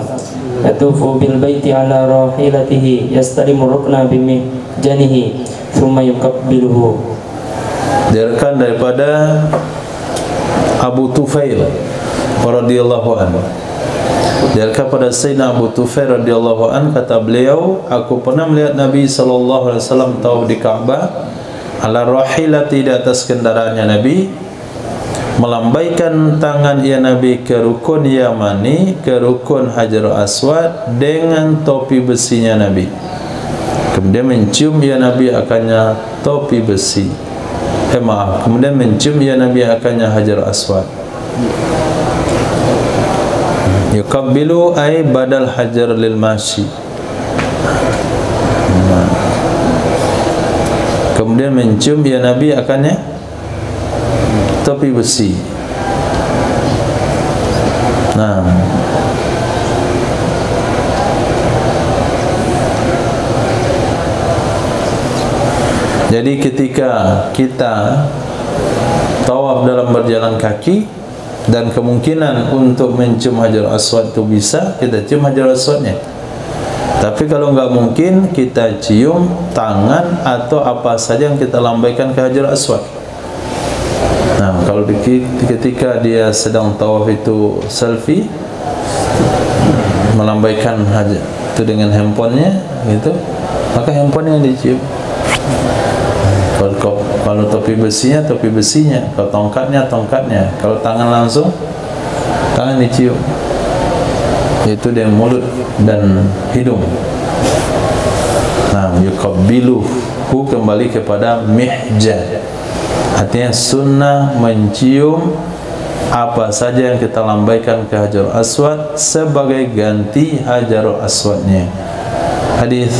yatufu bil baiti ala rahilatihi yastalimu rukna bimihjanihi thumma yukabbiluhu. Diriwayatkan daripada Abu Tufail radhiyallahu anhu, diriwayatkan pada Sayyidina Abu Tufail radhiyallahu anhu, kata beliau, aku pernah melihat Nabi sallallahu alaihi wasallam tawaf di Ka'bah ala rahilati, di atas kendaraannya Nabi, melambaikan tangan ia Nabi ke rukun Yamani, ke rukun Hajar Aswad dengan topi besinya Nabi. Kemudian mencium ia Nabi akannya topi besi. Kemudian mencium ia Nabi akannya Hajar Aswad. Yukabbilu ay badal hajar lil mashi. Kemudian mencium ia Nabi akannya topi besi. Jadi ketika kita tawaf dalam berjalan kaki dan kemungkinan untuk mencium Hajar Aswad itu bisa, kita cium Hajar Aswadnya. Tapi kalau enggak mungkin, kita cium tangan atau apa saja yang kita lambaikan ke Hajar Aswad. Kalau ketika dia sedang tawaf itu selfie, melambaikan hajar itu dengan handphonenya gitu, maka handphonenya dicium. Kalau topi besinya, topi besinya. Kalau tongkatnya, tongkatnya. Kalau tangan langsung, tangan dicium. Itu dengan mulut dan hidung. Yukabbiluhu kembali kepada mihjan. Artinya sunnah mencium apa saja yang kita lambaikan ke Hajar Aswad sebagai ganti Hajar Aswadnya. Hadis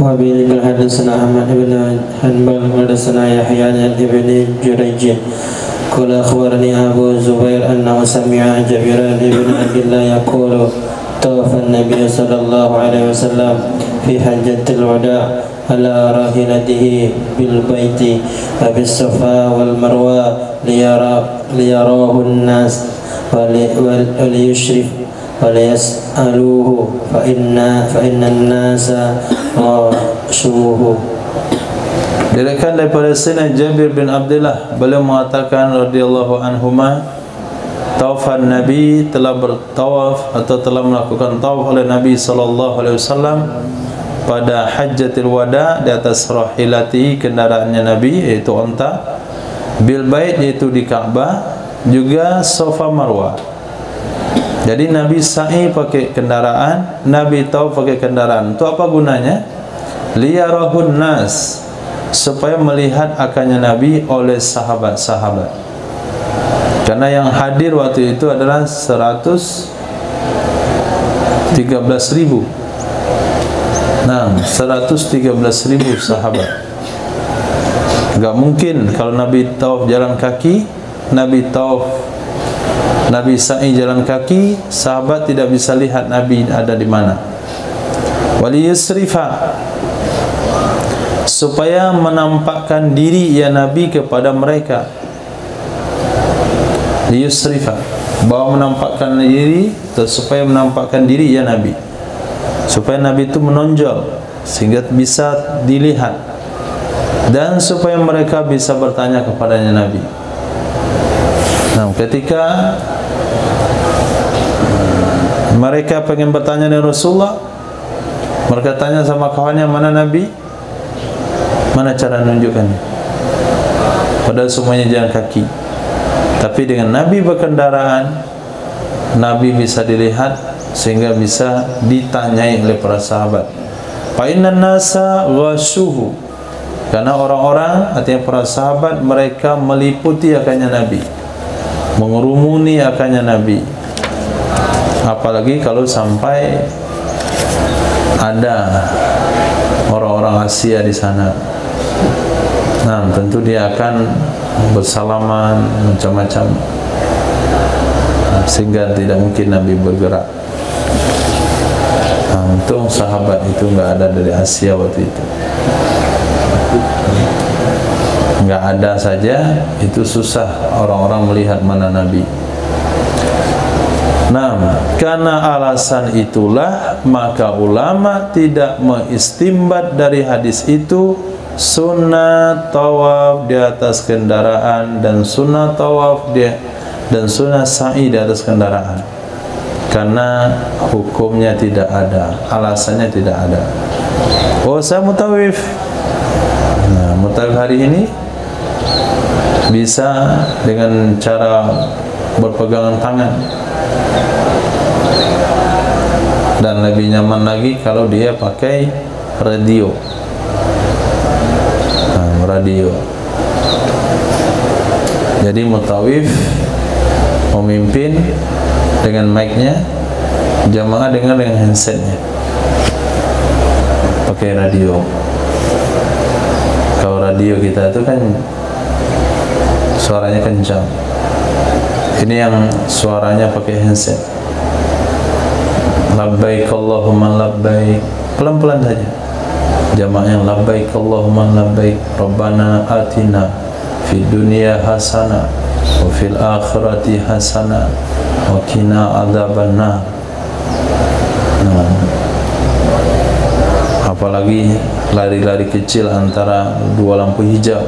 Wabi'ilai qala hadatsana Ahmad ibn Hanbal hadatsana Yahya ibn Jurayj qala akhbarani Abu Zubair annahu sami'a Jabir ibn Abdullah yaqulu tawafa an-nabiy sallallahu alaihi wasallam fi hajjatil wada' ala rahilatihi bil baiti bis safa wal marwa liyarahu an-nas wa liyushrif wa liyas'aluhu fa inna an-nasa rashuhu. Diriwayatkan daripada Sayyidina Jabir bin Abdullah, beliau mengatakan radhiyallahu anhuma, tawafan Nabi, telah bertawaf atau telah melakukan tawaf oleh Nabi sallallahu alaihi wasallam pada Hajjatul Wada, di atas rahilati, kendaraannya Nabi yaitu onta, bil bait yaitu di Ka'bah, juga Safa Marwah. Jadi Nabi sa'i pakai kendaraan, Nabi tawaf pakai kendaraan. Itu apa gunanya? Liyarahun nas, supaya melihat akannya Nabi oleh sahabat-sahabat. Karena yang hadir waktu itu adalah 113.000. Nah, 113.000 sahabat. Gak mungkin kalau Nabi tawaf jalan kaki, Nabi sa'i jalan kaki, sahabat tidak bisa lihat Nabi ada di mana. Waliyusrifa, supaya menampakkan diri ya Nabi kepada mereka. Liyusrifa, bahwa menampakkan diri, supaya menampakkan diri ya Nabi, supaya Nabi itu menonjol sehingga bisa dilihat, dan supaya mereka bisa bertanya kepadanya Nabi. Nah, ketika mereka pengen bertanya dengan Rasulullah, mereka tanya sama kawannya, mana Nabi? Mana cara menunjukkannya? Padahal semuanya jalan kaki. Tapi dengan Nabi berkendaraan, Nabi bisa dilihat sehingga bisa ditanyai oleh para sahabat. Fa innan nasa ghashuhu, karena orang-orang, artinya para sahabat, mereka meliputi akannya Nabi, mengerumuni akannya Nabi. Apalagi kalau sampai ada orang-orang Asia di sana. Nah, tentu dia akan bersalaman macam-macam, sehingga tidak mungkin Nabi bergerak. Nah, untung sahabat itu nggak ada dari Asia waktu itu. Nggak ada saja, itu susah orang-orang melihat mana Nabi. Nah, karena alasan itulah maka ulama tidak mengistimbat dari hadis itu sunnah tawaf di atas kendaraan dan sunnah tawaf dan sunnah sa'i di atas kendaraan, karena hukumnya tidak ada, alasannya tidak ada. Oh, saya mutawif. Nah, mutawif hari ini bisa dengan cara berpegangan tangan, dan lebih nyaman lagi kalau dia pakai radio. Radio. Jadi mutawif memimpin dengan mic-nya, jamaah dengar dengan handsetnya, pakai radio. Kalau radio kita itu kan suaranya kencang, ini yang suaranya pakai handset. Labbaik Allahumma labbaik, pelan-pelan saja. Jamaah yang labbaik Allahumma labbaik, Rabbana atina fid dunya hasanah wa fil akhirati hasanah wa qina adzabannar. Nah, apalagi lari-lari kecil antara dua lampu hijau,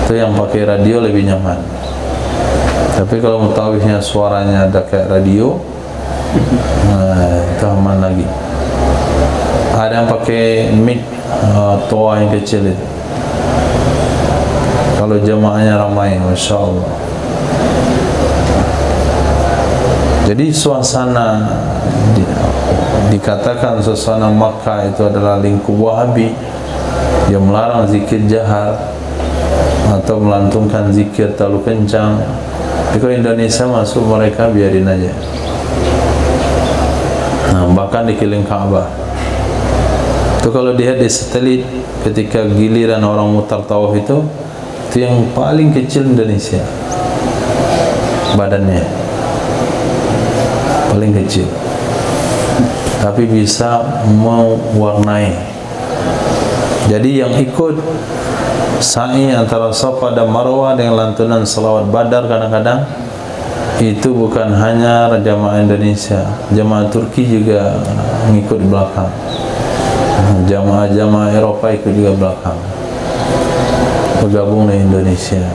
itu yang pakai radio lebih nyaman. Tapi kalau mutawifnya suaranya ada kayak radio, nah, itu aman lagi. Ada yang pakai mic toa yang kecil itu. Kalau jamaahnya ramai, masya Allah. Jadi suasana dikatakan suasana Makkah itu adalah lingkup Wahabi yang melarang zikir jahar atau melantungkan zikir terlalu kencang. Tapi kalau Indonesia masuk, mereka biarin aja. Nah, bahkan di keliling Ka'bah itu kalau lihat di satelit, ketika giliran orang mutar tawaf itu yang paling kecil Indonesia badannya, paling kecil, tapi bisa mewarnai. Jadi yang ikut sa'i antara Safa dan Marwah dengan lantunan salawat Badar kadang-kadang itu bukan hanya jamaah Indonesia, jamaah Turki juga mengikut belakang, jamaah-jamaah Eropa ikut juga belakang, bergabung di Indonesia.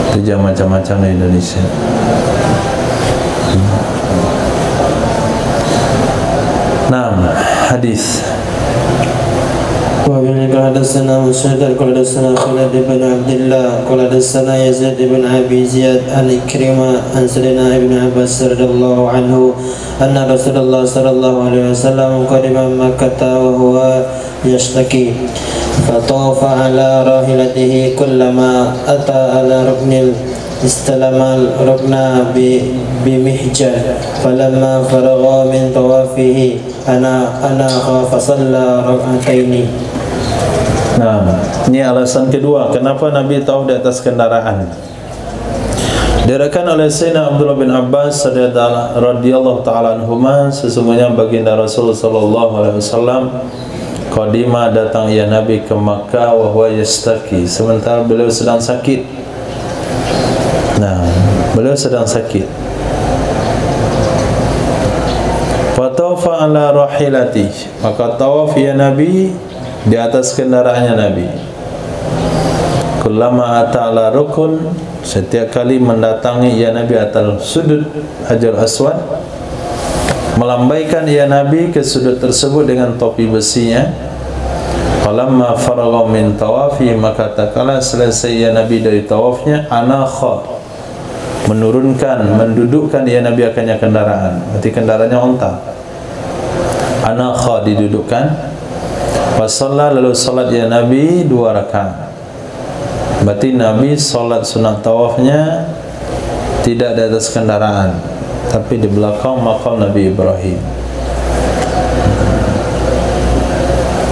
Itu jamaah macam-macam di Indonesia. Nah, hadis. وبه قال حدثنا مسدد قال حدثنا خالد بن عبد الله قال حدثنا يزيد بن ابي زياد عن إكرمة عن سيدنا ابن عباس رضي الله عنه أن رسول الله صلى الله عليه وسلم قدم مكة وهو يشتكي فطاف على راحلته كلما أتى على ركن استلم الركن بمحجر فلما فرغ من طوافه أناخ فصلى ركعتين. Nah, ini alasan kedua kenapa Nabi tawaf di atas kendaraan. Diriwayatkan oleh Sayyidina Abdullah bin Abbas radhiyallahu ta'ala anhuma, sesungguhnya baginda Rasul sallallahu alaihi wasallam qadima datang ya Nabi ke Makkah wa huwa yastaki, sementara beliau sedang sakit. Nah, beliau sedang sakit. Fatawafa ala rahilati, maka tawaf ya Nabi di atas kendaraannya Nabi. Kullama ata ala rukun, setiap kali mendatangi ya Nabi atas sudut Hajar Aswad, melambaikan ya Nabi ke sudut tersebut dengan topi besinya. Falamma faragha min tawafi, maka tatkala selesai ya Nabi dari tawafnya, anakha, menurunkan, mendudukkan ya Nabi akannya kendaraan. Berarti kendaraannya unta. Anakha, didudukkan. Fasalla, lalu salat ya Nabi 2 rakaat. Berarti Nabi salat sunat tawafnya tidak di atas kendaraan, tapi di belakang makam Nabi Ibrahim.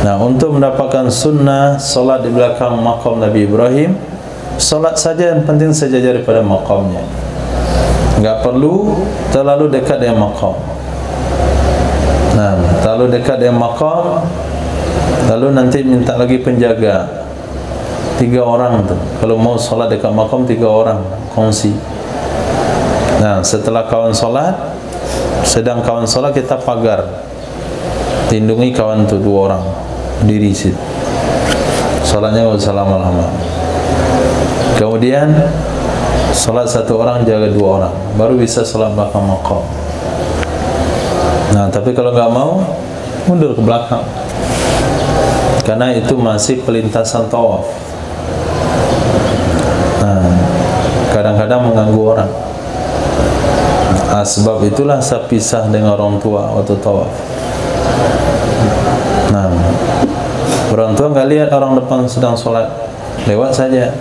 Nah, untuk mendapatkan sunnah salat di belakang makam Nabi Ibrahim, salat saja yang penting saja daripada makamnya. Enggak perlu terlalu dekat dengan makam. Nah, terlalu dekat dengan makam, lalu nanti minta lagi penjaga 3 orang tu. Kalau mau solat dekat makam 3 orang kongsi. Nah, setelah kawan solat, sedang kawan solat kita pagar, lindungi kawan tu 2 orang diri situ. Solatnya enggak usah lama-lama. Kemudian solat 1 orang jaga 2 orang, baru bisa solat belakang makam. Nah, tapi kalau enggak mau, mundur ke belakang, karena itu masih pelintasan tawaf. Nah, kadang-kadang mengganggu orang. Sebab itulah saya pisah dengan orang tua waktu tawaf. Nah, orang tua enggak lihat orang depan sedang sholat, lewat saja.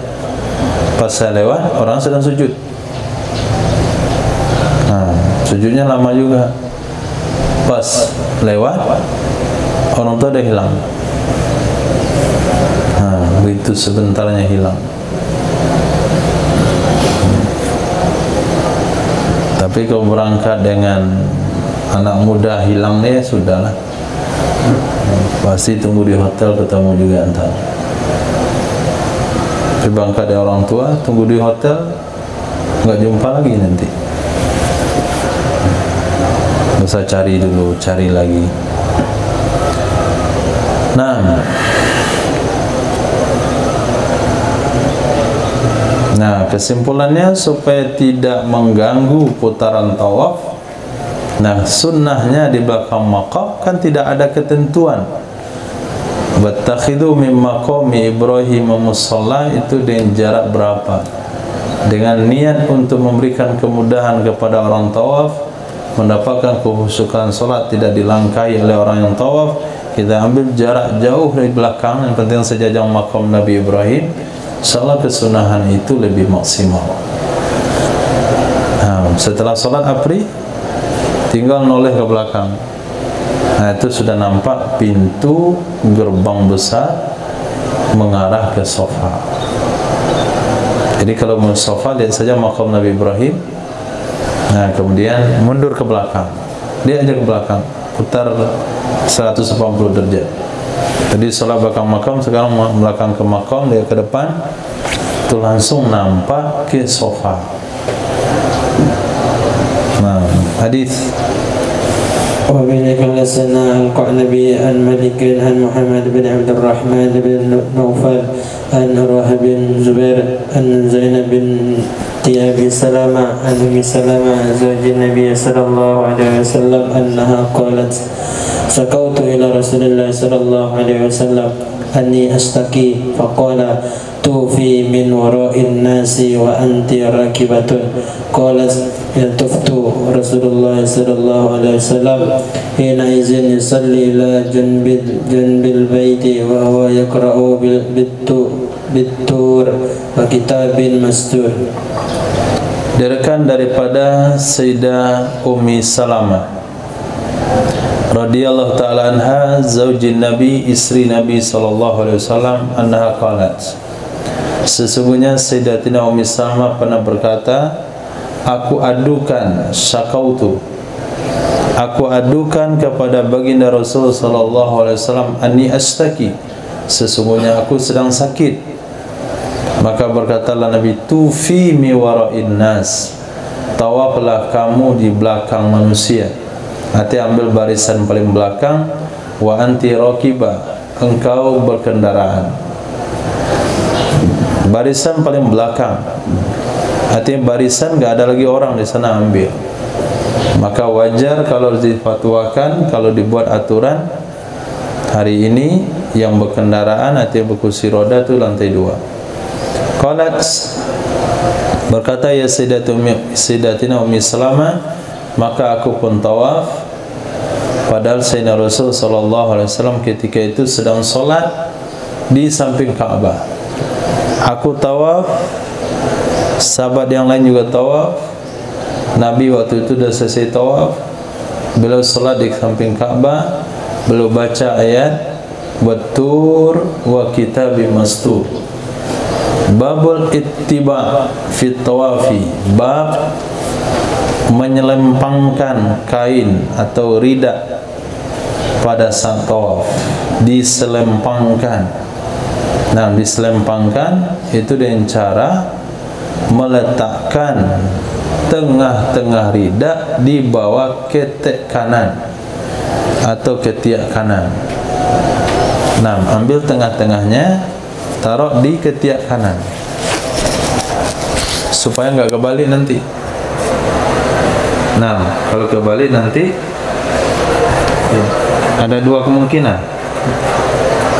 Pas saya lewat, orang sedang sujud. Nah, sujudnya lama juga. Pas lewat, orang tua dah hilang. Nah, begitu sebentarnya hilang. Tapi kalau berangkat dengan anak muda hilangnya, sudahlah. Pasti tunggu di hotel ketemu juga entar. Tapi berangkat dengan orang tua, tunggu di hotel, enggak jumpa lagi nanti. Bisa cari dulu, cari lagi. Nah, kesimpulannya supaya tidak mengganggu putaran tawaf. Nah, sunnahnya di belakang makam kan tidak ada ketentuan. Wattakhidhu min maqami Ibrahim musalla, itu dengan jarak berapa? Dengan niat untuk memberikan kemudahan kepada orang tawaf, mendapatkan kekhusyukan solat, tidak dilangkai oleh orang yang tawaf, kita ambil jarak jauh dari belakang, yang penting sejajar makam Nabi Ibrahim. Salat kesunahan itu lebih maksimal. Setelah solat apri, tinggal noleh ke belakang. Nah, itu sudah nampak pintu gerbang besar mengarah ke sofa. Jadi kalau mau sofa, lihat saja makam Nabi Ibrahim. Nah, kemudian mundur ke belakang, dia aja ke belakang, putar 180 derajat. Jadi solat belakang makam, sekarang belakang ke makam, dia ke depan, itu langsung nampak ke sofa. Nah, hadis. وبذلك لسنا القعنبي عن مالك عن محمد بن عبد الرحمن بن نوفل عن روح بن زبير عن زينب بنت أبي سلمة عن أم سلمة زوج النبي صلى الله عليه وسلم أنها قالت شكوت إلى رسول الله صلى الله عليه وسلم أني أشتكي فقال توفي من وراء الناس وأنت راكبة. قالت yaltaftu Rasulullah sallallahu alaihi wasallam hina izin yusalli ila janbil baiti wa huwa yaqra'u bittur wa kitabin mastur. Dirikan daripada Sayyidah Ummi Salamah radhiyallahu ta'ala anha, zaujin Nabi, istri Nabi sallallahu alaihi wasallam, annaha qalat, sesungguhnya Sayyidatina Ummi Salamah pernah berkata, aku adukan kepada baginda Rasul sallallahu alaihi wasallam, anni astaki, sesungguhnya aku sedang sakit. Maka berkatalah Nabi, tufi mi wara'in nas, tawaflah kamu di belakang manusia. Arti ambil barisan paling belakang. Wa anti raqibah, engkau berkendaraan. Barisan paling belakang, artinya barisan gak ada lagi orang di sana, ambil. Maka wajar kalau difatwakan, kalau dibuat aturan hari ini yang berkendaraan artinya berkursi roda itu lantai 2. Qalat, berkata ya Sayyidatina Ummi Salamah, maka aku pun tawaf. Padahal Sayyidina Rasul sallallahu alaihi wasallam ketika itu sedang solat di samping Ka'bah. Aku tawaf, sahabat yang lain juga tawaf. Nabi waktu itu sudah selesai tawaf, beliau solat di samping Ka'bah, beliau baca ayat Wattur wa kitabim mastur. Babul ittiba fit tawafi, bab menyelempangkan kain atau rida pada saat tawaf. Diselempangkan. Nah, diselempangkan itu dengan cara meletakkan tengah-tengah rida di bawah ketek kanan atau ketiak kanan. Nah, ambil tengah-tengahnya, taruh di ketiak kanan supaya nggak kebalik nanti. Nah, kalau kebalik nanti ada 2 kemungkinan,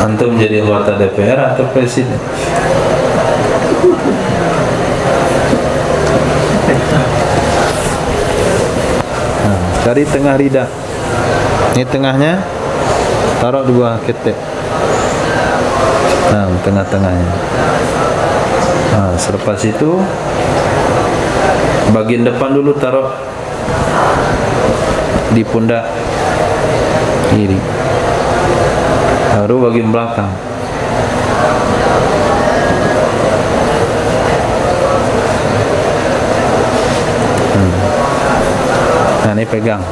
antum menjadi anggota DPR atau presiden. Nah, cari tengah rida. Ini tengahnya, taruh di bawah ketek. Nah, tengah-tengahnya. Nah, selepas itu bagian depan dulu taruh di pundak kiri, baru bagian belakang. Nah, ini pegang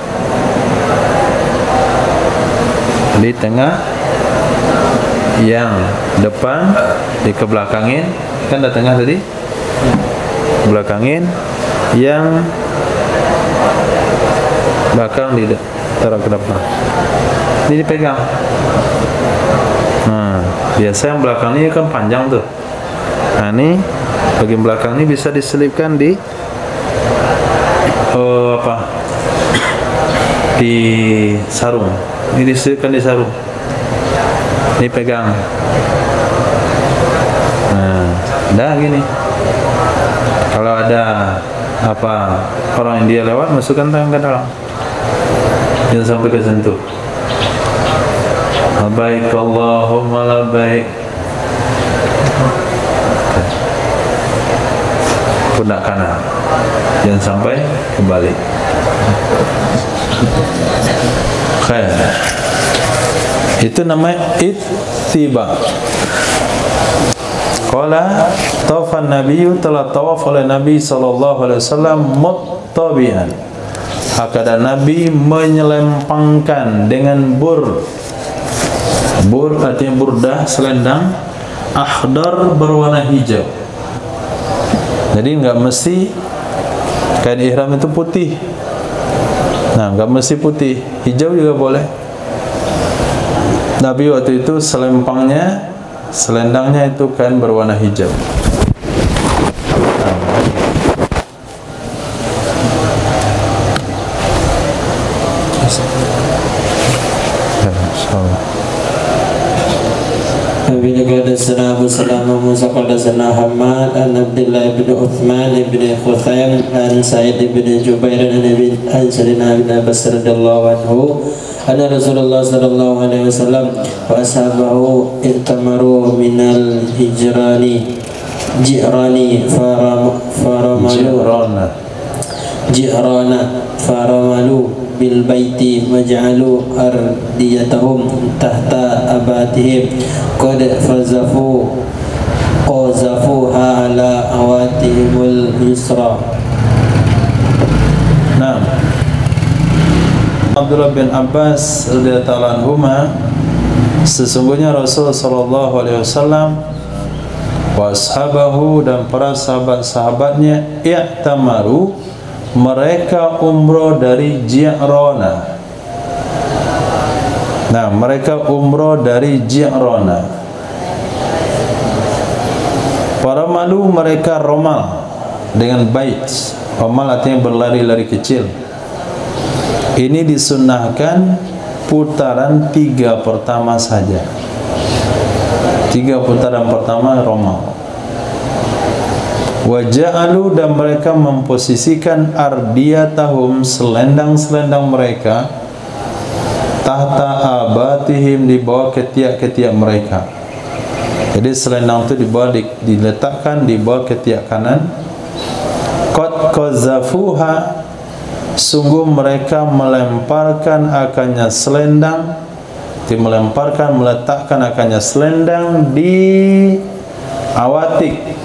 di tengah, yang depan dikebelakangin, kan ada tengah tadi, belakangin, yang belakang taruh ke depan. Ini dipegang. Nah, biasa yang belakang ini kan panjang tuh. Nah, ini bagian belakang ini bisa diselipkan di di sarung. Ini diselipkan di sarung. Ini pegang. Nah, dah gini. Kalau ada orang India lewat, masukkan tangan ke dalam, jangan sampai kesentuh. Labbaik Allahumma labbaik. Pundak kanan, jangan sampai kembali. Khair. Itu namanya ittiba. Qala tawafan nabiyyu, telah tawaf oleh Nabi sallallahu alaihi wasallam muttabi'an. Hakada Nabi menyelempangkan dengan bur artinya burdah, selendang akhdar, berwarna hijau. Jadi enggak mesti kain ihram itu putih. Nah, enggak mesti putih, hijau juga boleh. Nabi waktu itu selendangnya itu kain berwarna hijau. Nabi وبه قال حدثنا أبو سلمة موسى قال حدثنا حماد عن عبد الله بن عثمان بن خثيم عن سعيد بن جبير عن سيدنا ابن عباس رضي الله عنه أن رسول الله صلى الله عليه وسلم وأصحابه ائتمروا من الجيران فرملوا بالبيت وجعلوا أرديتهم تحت أباتهم قد قذفوها على أواتهم اليسرى. Nah, Abdullah bin Abbas radhiyallahu anhuma, sesungguhnya Rasul sallallahu alaihi wasallam wa ashabahu dan para sahabat-sahabatnya i'tamaru, mereka umroh dari Ji'rana. Nah, mereka umroh dari Ji'rana. Para malu, mereka romal dengan bait. Romal artinya berlari-lari kecil. Ini disunnahkan putaran 3 pertama saja. 3 putaran pertama romal. Waja'alu, dan mereka memposisikan ardiyatahum, selendang-selendang mereka, tahta abatihim, di bawah ketiak-ketiak mereka. Jadi selendang itu diletakkan di bawah ketiak kanan. Qad qazafuha, sungguh mereka melemparkan akannya selendang, meletakkan akannya selendang di awatik,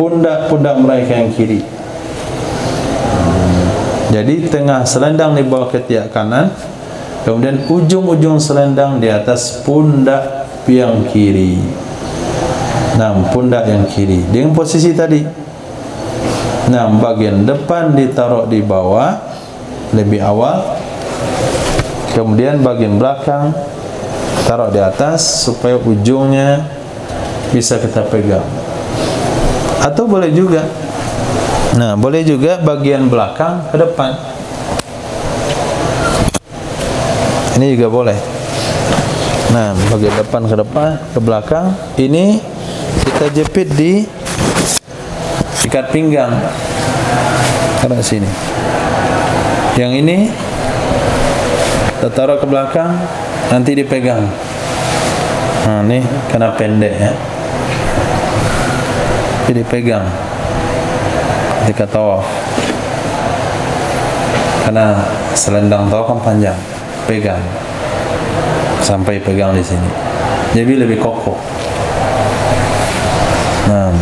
pundak-pundak mereka yang kiri. Jadi tengah selendang di bawah ketiak kanan, kemudian ujung-ujung selendang di atas pundak yang kiri. Nah, pundak yang kiri dengan posisi tadi. Nah, bagian depan ditaruh di bawah lebih awal, kemudian bagian belakang taruh di atas supaya ujungnya bisa kita pegang. Atau boleh juga, nah boleh juga bagian belakang ke depan. Ini juga boleh. Nah, bagian depan ke depan, ke belakang. Ini kita jepit di ikat pinggang ke sini. Yang ini kita taruh ke belakang, nanti dipegang. Nah, ini karena pendek ya, jadi pegang ketika tawaf, karena selendang tawaf kan panjang, pegang sampai pegang di sini, jadi lebih kokoh. Nah,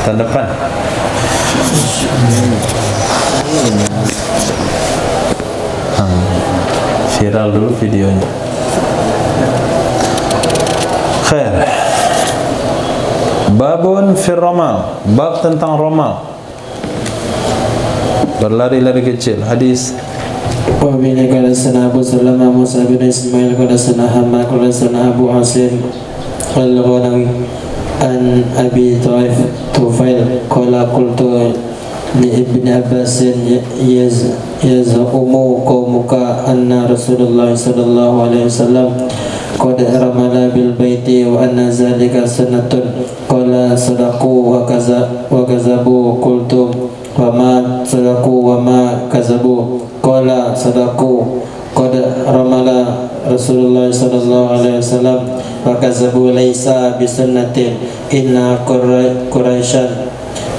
tahun depan viral dulu videonya. Khair. Babun fir ramal, bab tentang ramal, berlari-lari kecil. Hadis wa bini qala sana Abu Salamah Musa bin Ismail qala sana Hamad qala sana Abu Hasim al-Ghanawi an Abi Tufail qala qultu li Ibn Abbas yaz'umu qaumuka anna Rasulullah sallallahu alaihi wasallam qad ramala bil baiti wa anna zalika sunnatun qala sadaqu wa kazabu qultu wa ma sadaqu wa ma kazabu qala sadaqu qad ramala Rasulullah sallallahu alaihi wasallam wa kazabu laisa bi sunnatin inna quraisyan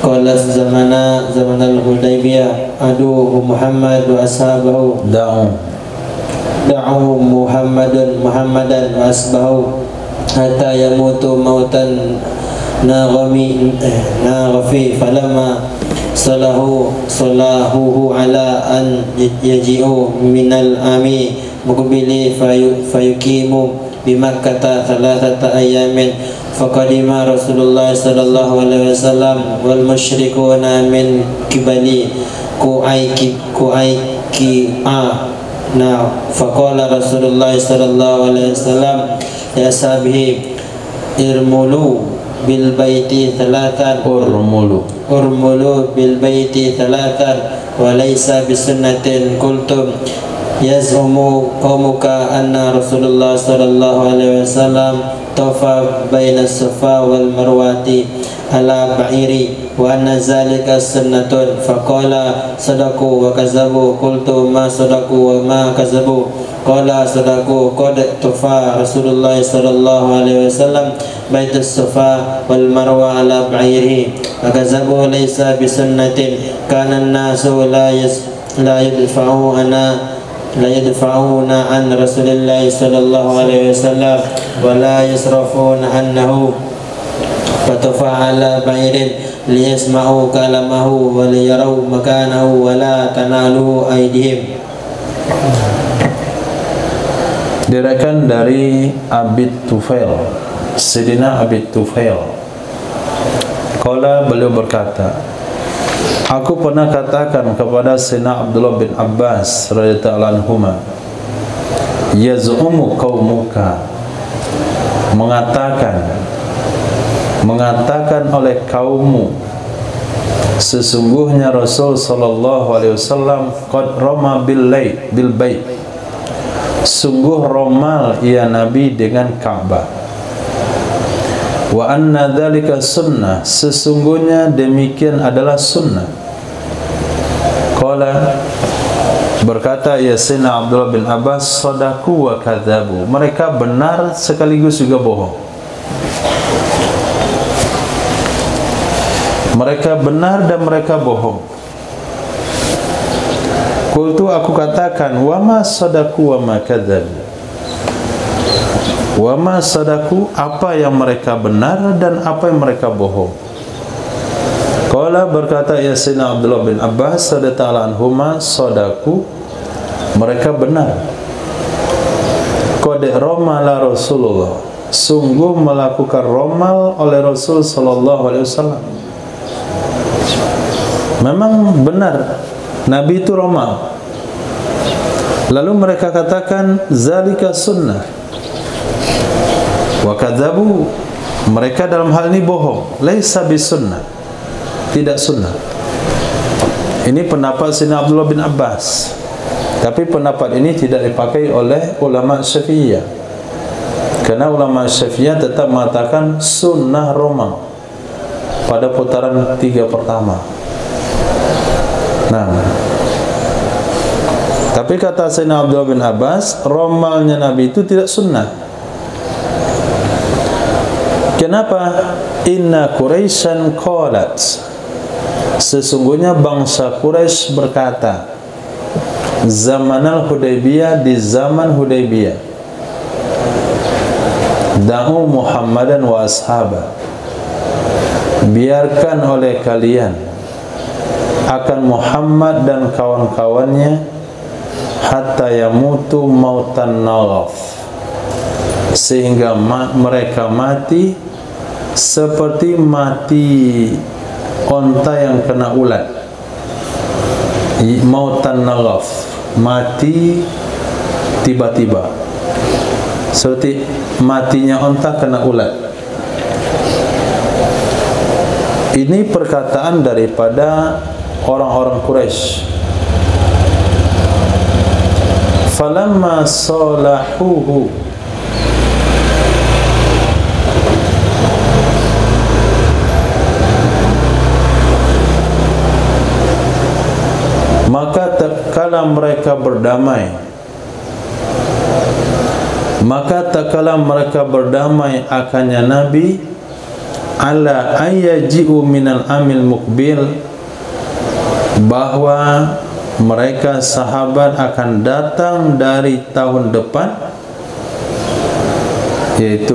qala zamanal Hudaybiyah adu Muhammad wa ashabahu da'u Muhammadan wa asbahu hatta yamutu mautan naghafi falamma salahu ala an yaji'u minal ami muqbili fayuqimu bimakkata thalathata ayamin faqadima Rasulullah sallallahu alaihi wasallam wal musyrikuna min kibali faqala Rasulullah sallallahu alaihi wasallam ya sahabihi irmulu bil baiti thalathan urmulu bil baiti thalathan wa laysa bisunnatin qultum yaz'umu qaumuka anna Rasulullah sallallahu alaihi wasallam tafa baina Safa wal Marwati ala ba'iri wa anna zalika sunnatun faqala sadaqu wa kazabu qultu ma sadaqu wa ma kazabu qala sadaqu qad tafa Rasulullah sallallahu alaihi wasallam baitus Safa wal Marwa ala ba'iri wa kazabu laysa bi sunnatin kana an-nasu la yadfa'una an Rasulillah sallallahu alaihi wasallam wa la yasrafuna annahu fatafa'ala ba'irin liyasma'u kalamahu wa liyaraw makanahu wa la tanalu aydihim. Diriwayatkan dari Abi Tufail, Sayyidina Abi Tufail, qala, beliau berkata, aku pernah katakan kepada Sayyidina Abdullah bin Abbas radhiyallahu anhuma, yaz'umu qaumuka, mengatakan oleh kaummu, sesungguhnya Rasul sallallahu alaihi wasallam qad rama bil bait, sungguh romal ia Nabi dengan Ka'bah, wa anna dzalika sunnah, sesungguhnya demikian adalah sunnah. Qala, berkata ya Sayyidina Abdullah bin Abbas, sadaku wa kadzabu, mereka benar sekaligus juga bohong. Mereka benar dan mereka bohong. Qultu, aku katakan, wa ma sadaku wa ma kadzabu, wa ma sadaku, apa yang mereka benar dan apa yang mereka bohong. Qala, berkata ya Sayyidina Abdullah bin Abbas radhiyallahu anhuma, sadaku, mereka benar. Qad ramala Rasulullah, sungguh melakukan romal oleh Rasul sallallahu alaihi wasallam. Memang benar Nabi itu romal. Lalu mereka katakan zalika sunnah wa kadzabu, mereka dalam hal ini bohong. Laisa bisunnah, tidak sunnah. Ini pendapat Sayyidina Abdullah bin Abbas, tapi pendapat ini tidak dipakai oleh ulama Syafi'iyah, karena ulama Syafi'iyah tetap mengatakan sunnah romal pada putaran 3 pertama. Nah, tapi kata Sayyidina Abdullah bin Abbas, romalnya Nabi itu tidak sunnah. Kenapa? Inna Quraisyan qalat, sesungguhnya bangsa Quraisy berkata, zamanal Hudaybiyah, di zaman Hudaybiyah, da'u Muhammadan wa ashabah, biarkan oleh kalian akan Muhammad dan kawan-kawannya hatta yamutu mautan naghaf, sehingga mereka mati seperti mati onta yang kena ulat. Mautan naghaf, mati tiba-tiba, seperti matinya onta kena ulat. Ini perkataan daripada orang-orang Quraisy. Falamma salahuhu, maka tatkala mereka berdamai, akannya Nabi, ala ayyaji'u minal amil muqbil, bahwa mereka sahabat akan datang dari tahun depan, yaitu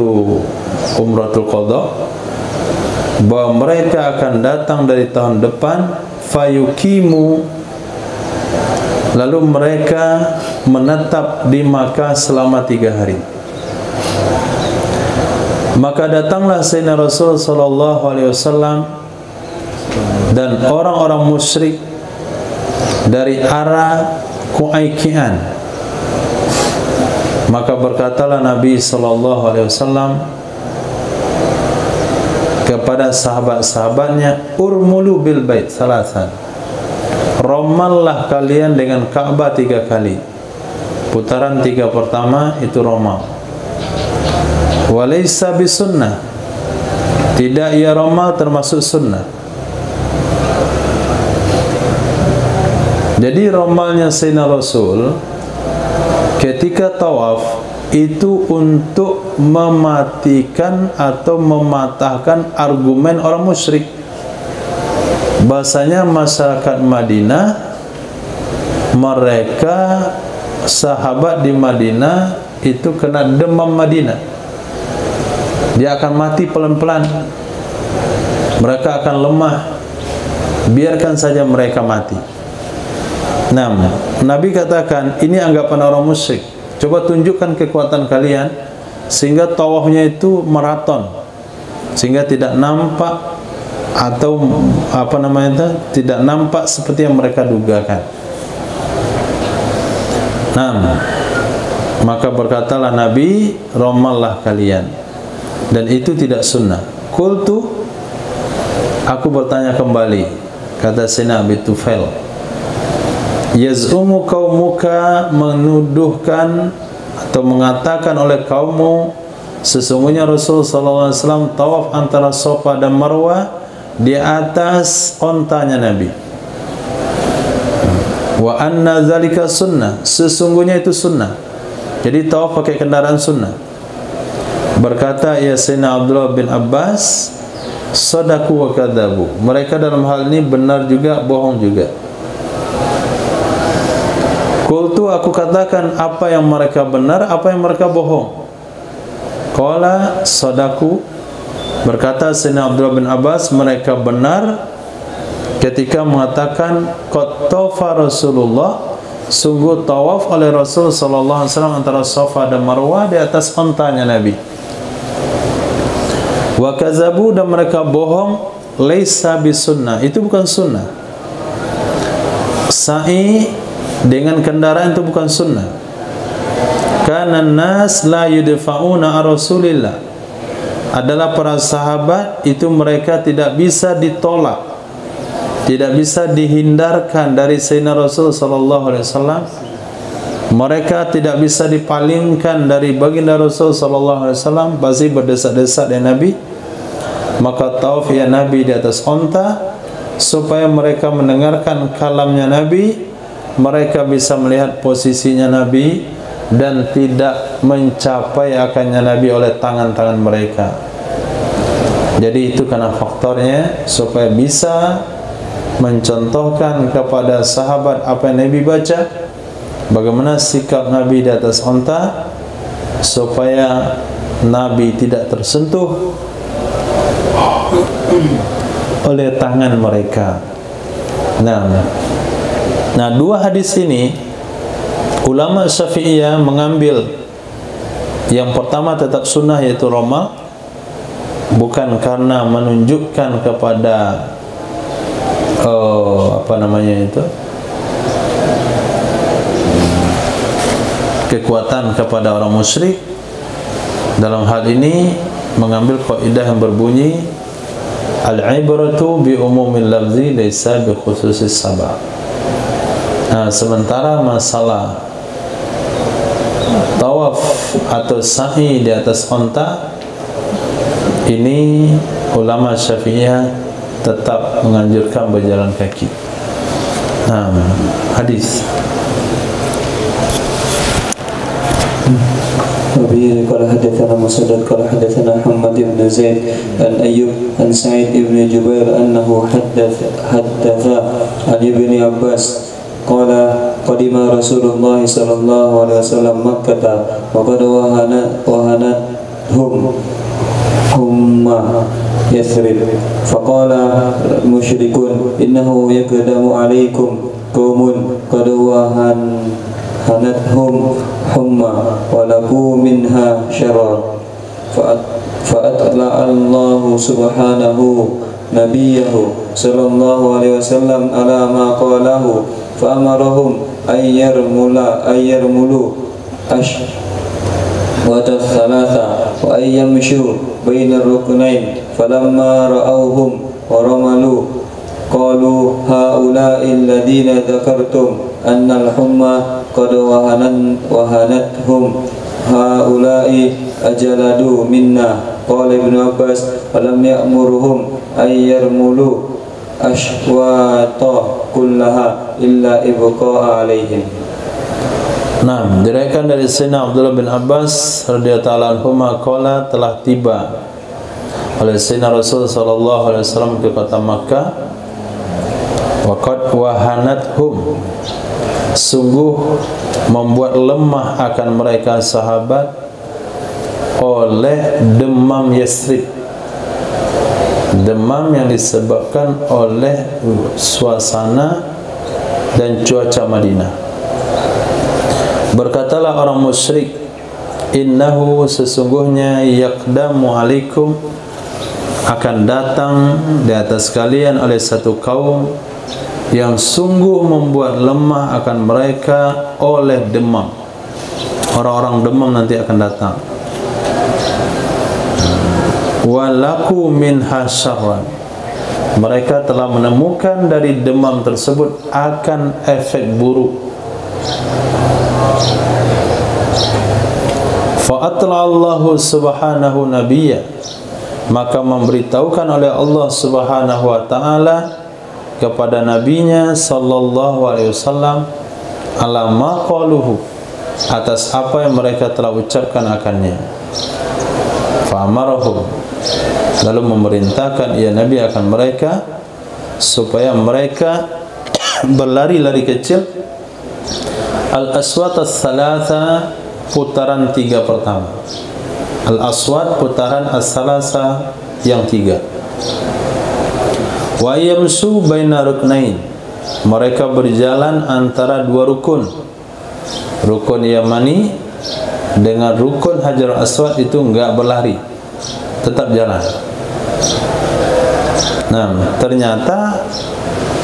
Umratul Qadha, bahwa mereka akan datang dari tahun depan, fayukimu, lalu mereka menetap di Makkah selama 3 hari. Maka datanglah Sayyidina Rasul sallallahu alaihi wasallam dan orang-orang musyrik dari arah Qu'ayqi'an. Maka berkatalah Nabi sallallahu alaihi wasallam kepada sahabat-sahabatnya, urmulu bil bait salasan, romallah kalian dengan Ka'bah 3 kali. Putaran 3 pertama itu romal. Walaysa bisunnah, tidak ia romal termasuk sunnah. Jadi romalnya Sayyidina Rasul ketika tawaf itu untuk mematikan atau mematahkan argumen orang musyrik. Bahasanya masyarakat Madinah, mereka sahabat di Madinah itu kena demam Madinah. Dia akan mati pelan-pelan. Mereka akan lemah. Biarkan saja mereka mati. Nah, Nabi katakan, ini anggapan orang musyrik. Coba tunjukkan kekuatan kalian sehingga tawafnya itu maraton, sehingga tidak nampak atau apa namanya itu, tidak nampak seperti yang mereka dugakan. Nah, maka berkatalah Nabi, romallah kalian. Dan itu tidak sunnah. Qultu, aku bertanya kembali, kata Sayyidina Abi Tufail, yaz'umu qaumuka, menuduhkan atau mengatakan oleh kaummu, sesungguhnya Rasul sallallahu alaihi wasallam tawaf antara Safa dan Marwah di atas ontanya Nabi. Wa anna zalika sunnah, sesungguhnya itu sunnah. Jadi tawaf pakai kendaraan sunnah. Berkata ya Sayyidina Abdullah bin Abbas, sadaku wa kadzabu, mereka dalam hal ini benar juga, bohong juga. Qultu, aku katakan apa yang mereka benar, apa yang mereka bohong. Qala sadaku, berkata Sayyidina Abdullah bin Abbas, mereka benar ketika mengatakan qad tawafa Rasulullah, sungguh tawaf oleh Rasul sallallahu alaihi wasallam antara Safa dan Marwah di atas ontanya Nabi. Wa kazabu, dan mereka bohong, laisa bisunnah, itu bukan sunnah. Sa'i dengan kendaraan itu bukan sunnah. Kana nas la yudfa'una ar-rasulillah, adalah para sahabat itu mereka tidak bisa ditolak, tidak bisa dihindarkan dari Sayyidina Rasul sallallahu alaihi wasallam. Mereka tidak bisa dipalingkan dari baginda Rasul sallallahu alaihi wasallam, pasti berdesak-desak dari Nabi. Maka tawaf ya Nabi di atas onta supaya mereka mendengarkan kalamnya Nabi, mereka bisa melihat posisinya Nabi dan tidak mencapai akannya Nabi oleh tangan-tangan mereka. Jadi itu karena faktornya supaya bisa mencontohkan kepada sahabat apa yang Nabi baca, bagaimana sikap Nabi di atas onta, supaya Nabi tidak tersentuh oleh tangan mereka. Nah, dua hadis ini ulama Syafi'iyah mengambil yang pertama tetap sunnah, yaitu romal, bukan karena menunjukkan kepada kekuatan kepada orang musyrik. Dalam hal ini mengambil kaidah yang berbunyi al-ibratu bi umumil lafzi laisa bi khususis sabab. Nah, sementara masalah tawaf atau sa'i di atas onta ini ulama Syafi'iyah tetap menganjurkan berjalan kaki. Nah, hadis وبه قال حدثنا مسدد قال حدثنا محمد بن زيد عن أيوب عن سعيد بن جبير أنه حدث عن ابن عباس قال قدم رسول الله صلى الله عليه وسلم مكة وقد وهنتهم حمى يثرب فقال المشركون إنه يقدم عليكم قوم قد وهنتهم حمى ولقوا منها شرا فأطلع الله سبحانه نبيه صلى الله عليه وسلم على ما قاله فأمرهم أن يرملوا أشواط الثلاثة وأن يمشوا بين الركنين فلما رأوهم ورملوا قالوا هؤلاء الذين ذكرتم annal humma qad wahanathum haula'i ajaladu minna. Qala Ibnu Abbas falam ya'muruhum ayyarmulu ashwata kullaha illa ibqa'a alaihim. Nah, diriwayatkan dari Sayyidina Abdullah bin Abbas radhiyallahu anhu qala telah tiba oleh Sayyidina Rasul sallallahu alaihi wasallam ke kota Makkah, wa qad wahanathum, sungguh membuat lemah akan mereka sahabat oleh demam Yasrib, demam yang disebabkan oleh suasana dan cuaca Madinah. Berkatalah orang musyrik, innahu, sesungguhnya, yaqdamu alaikum, akan datang di atas kalian oleh satu kaum yang sungguh membuat lemah akan mereka oleh demam. Orang-orang demam nanti akan datang. Walaku minha syarran, mereka telah menemukan dari demam tersebut akan efek buruk. Fa'atlallahu subhanahu nabiyya, maka memberitahukan oleh Allah subhanahu wa ta'ala kepada nabinya sallallahu alaihi wasallam ala ma qaluhu, atas apa yang mereka telah ucapkan akannya. Fa'amarahum, lalu memerintahkan ia Nabi akan mereka supaya mereka berlari-lari kecil al-aswat as-salasa, putaran 3 pertama. Al-aswat, putaran as-salasa yang 3. Wa yamsu baina ruknain, mereka berjalan antara 2 rukun, rukun Yamani dengan rukun Hajar Aswad. Itu enggak berlari, tetap jalan. Nah, ternyata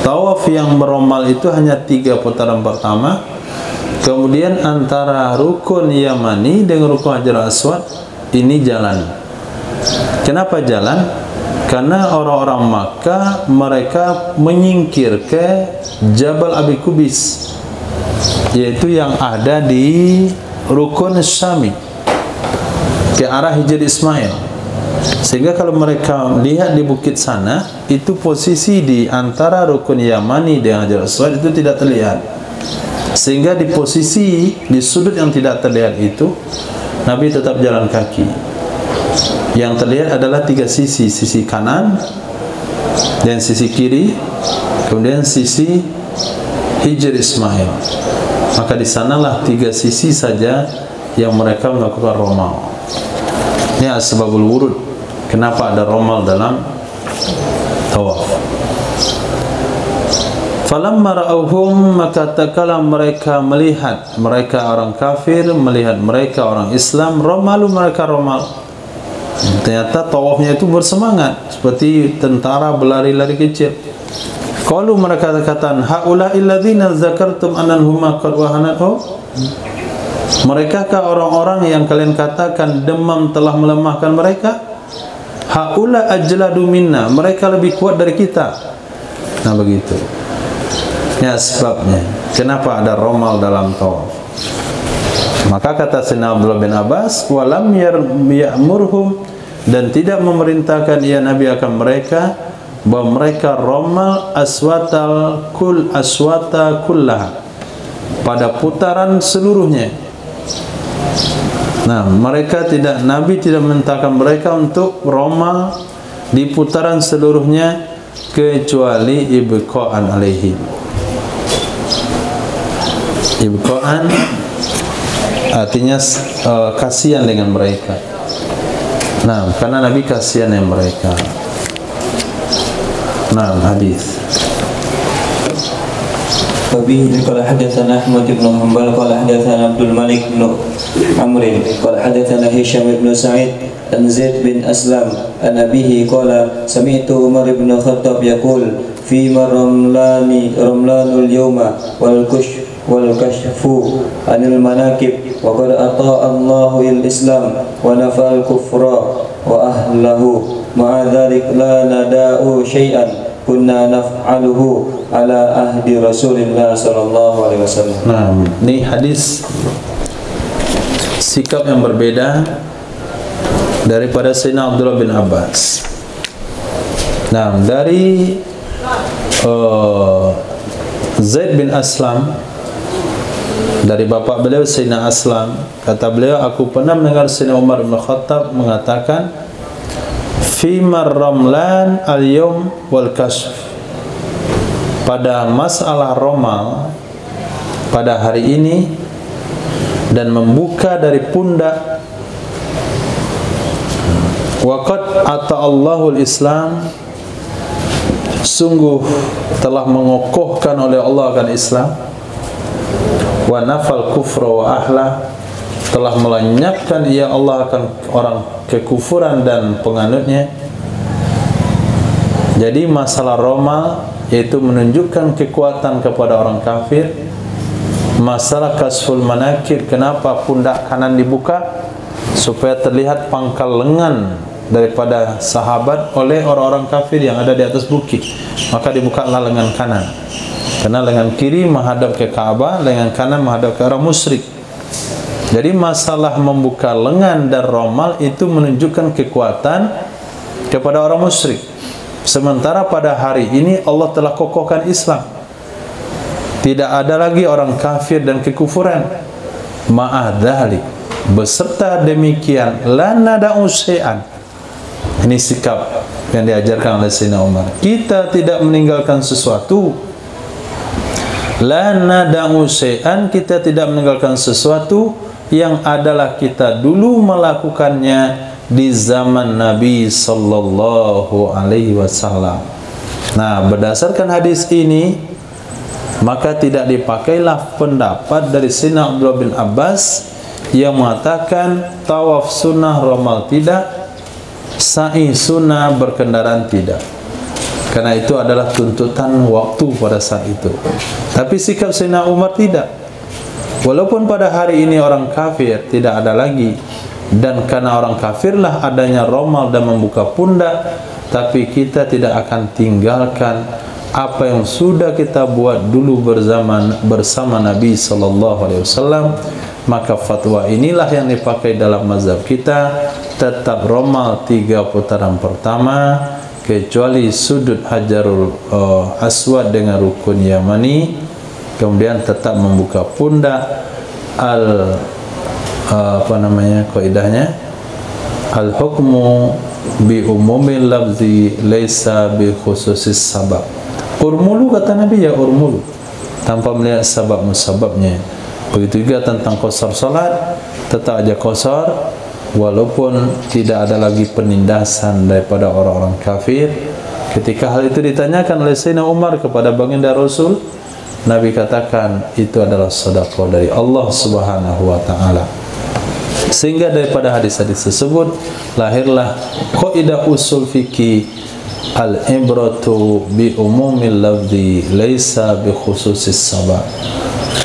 tawaf yang meromal itu hanya 3 putaran pertama. Kemudian antara rukun Yamani dengan rukun Hajar Aswad ini jalan. Kenapa jalan? Karena orang-orang Makkah mereka menyingkir ke Jabal Abi Kubis, yaitu yang ada di rukun Syami, ke arah Hijr Ismail. Sehingga kalau mereka lihat di bukit sana, itu posisi di antara rukun Yamani dengan Hajar Aswad itu tidak terlihat. Sehingga di posisi di sudut yang tidak terlihat itu Nabi tetap jalan kaki. Yang terlihat adalah 3 sisi, sisi kanan dan sisi kiri, kemudian sisi Hijr Ismail. Maka di sanalah 3 sisi saja yang mereka melakukan romal. Ini asbabul wurud, kenapa ada romal dalam tawaf. Falamma ra'awhum, maka tatkala mereka melihat mereka orang kafir, melihat mereka orang Islam, romalu, mereka romal. Ternyata tawafnya itu bersemangat seperti tentara berlari-lari kecil. Qalu, mereka katakan, haula'i alladzina zakartum annahum qad wahanatu, mereka orang-orang yang kalian katakan demam telah melemahkan mereka? Haula ajladu minna, mereka lebih kuat dari kita. Nah, begitu ya sebabnya kenapa ada romal dalam tawaf. Maka kata Sayyidina Abdullah bin Abbas, walam ya'murhum, dan tidak memerintahkan ia Nabi akan mereka bahwa mereka romal aswata kullaha, pada putaran seluruhnya. Nah, mereka tidak, Nabi tidak memerintahkan mereka untuk romal di putaran seluruhnya kecuali ibqa'an alaihim. Ibqa'an artinya kasihan dengan mereka. Nah, karena Nabi kasihan dengan mereka. Nah, hadis. Wabihi qala hadatsana Ahmad bin Hanbal qala hadatsana Abdul Malik bin Amr qala hadatsana Hisham bin Sa'id an Zaid bin Aslam an abihi qala sami'tu Umar bin Khattab yaqul fi ramlanul yawma wal kashfu anil manakib wa qad ata'a Allahu al-Islam wa nafa al-kufra wa ahlahu ma'a dhalik la nada'u syai'an kunna naf'aluhu ala ahdi Rasulillah sallallahu alaihi wasallam. Nah, ini hadis sikap yang berbeda daripada Sayyidina Abdullah bin Abbas. Nah, dari Zaid bin Aslam, dari bapak beliau Sayyidina Aslam, kata beliau, aku pernah mendengar Sayyidina Umar bin Khattab mengatakan, Fimar Ramlan al-yawm wal kashf, pada masalah Romal pada hari ini dan membuka dari pundak, waqad ata'allahu al-Islam, sungguh telah mengokohkan oleh Allah akan Islam, wa nafal kufra wa ahla, telah melenyapkan ia Allah akan orang kekufuran dan penganutnya. Jadi masalah Romal yaitu menunjukkan kekuatan kepada orang kafir. Masalah kasful manakir, kenapa pundak kanan dibuka? Supaya terlihat pangkal lengan daripada sahabat oleh orang-orang kafir yang ada di atas bukit. Maka dibukalah lengan kanan, karena lengan kiri menghadap ke Ka'bah, lengan kanan menghadap ke orang musyrik. Jadi masalah membuka lengan dan romal itu menunjukkan kekuatan kepada orang musyrik. Sementara pada hari ini Allah telah kokohkan Islam. Tidak ada lagi orang kafir dan kekufuran. Ma'adzalik, beserta demikian, la nada'u syai'an. Ini sikap yang diajarkan oleh Sayyidina Umar. Kita tidak meninggalkan sesuatu. La nada'u syai'an, kita tidak meninggalkan sesuatu yang adalah kita dulu melakukannya di zaman Nabi sallallahu alaihi wasallam. Nah, berdasarkan hadis ini, maka tidak dipakailah pendapat dari Sayyidina Abdullah bin Abbas yang mengatakan tawaf sunnah romal tidak, sa'i sunnah berkendaraan tidak, karena itu adalah tuntutan waktu pada saat itu. Tapi sikap Sayyidina Umar tidak. Walaupun pada hari ini orang kafir tidak ada lagi, dan karena orang kafirlah adanya romal dan membuka pundak, tapi kita tidak akan tinggalkan apa yang sudah kita buat dulu bersama Nabi sallallahu alaihi wasallam. Maka fatwa inilah yang dipakai dalam mazhab kita, tetap romal 3 putaran pertama, kecuali sudut Hajarul Aswad dengan rukun Yamani, kemudian tetap membuka pundak. Kaidahnya al hukmu bi umumil lafzi laisa bi khususis sabab. Urmulu, kata Nabi, ya urmulu, tanpa melihat sebab musababnya. Begitu juga tentang qasar salat, tetap aja qasar walaupun tidak ada lagi penindasan daripada orang-orang kafir. Ketika hal itu ditanyakan oleh Sayyidina Umar kepada baginda Rasul, Nabi katakan itu adalah sedekah dari Allah Subhanahu wa taala. Sehingga daripada hadis-hadis tersebut lahirlah kaidah usul fikih al-ibratu bi umumil lafzi laisa bi khususis sabab.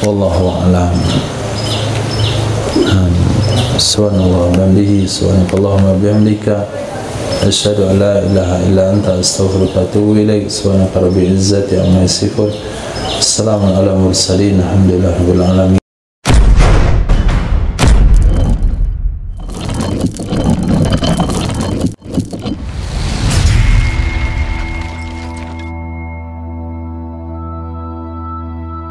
Wallahu a'lam. Subhanallah wa bihamdihi, subhanakallahumma wa bihamdika, asyhadu an la ilaha illa anta, astaghfiruka wa atubu ilaik. Subhanaka rabbil izzati amma yasifun. Assalamu ala mursalin, alhamdulillahirabbil alamin.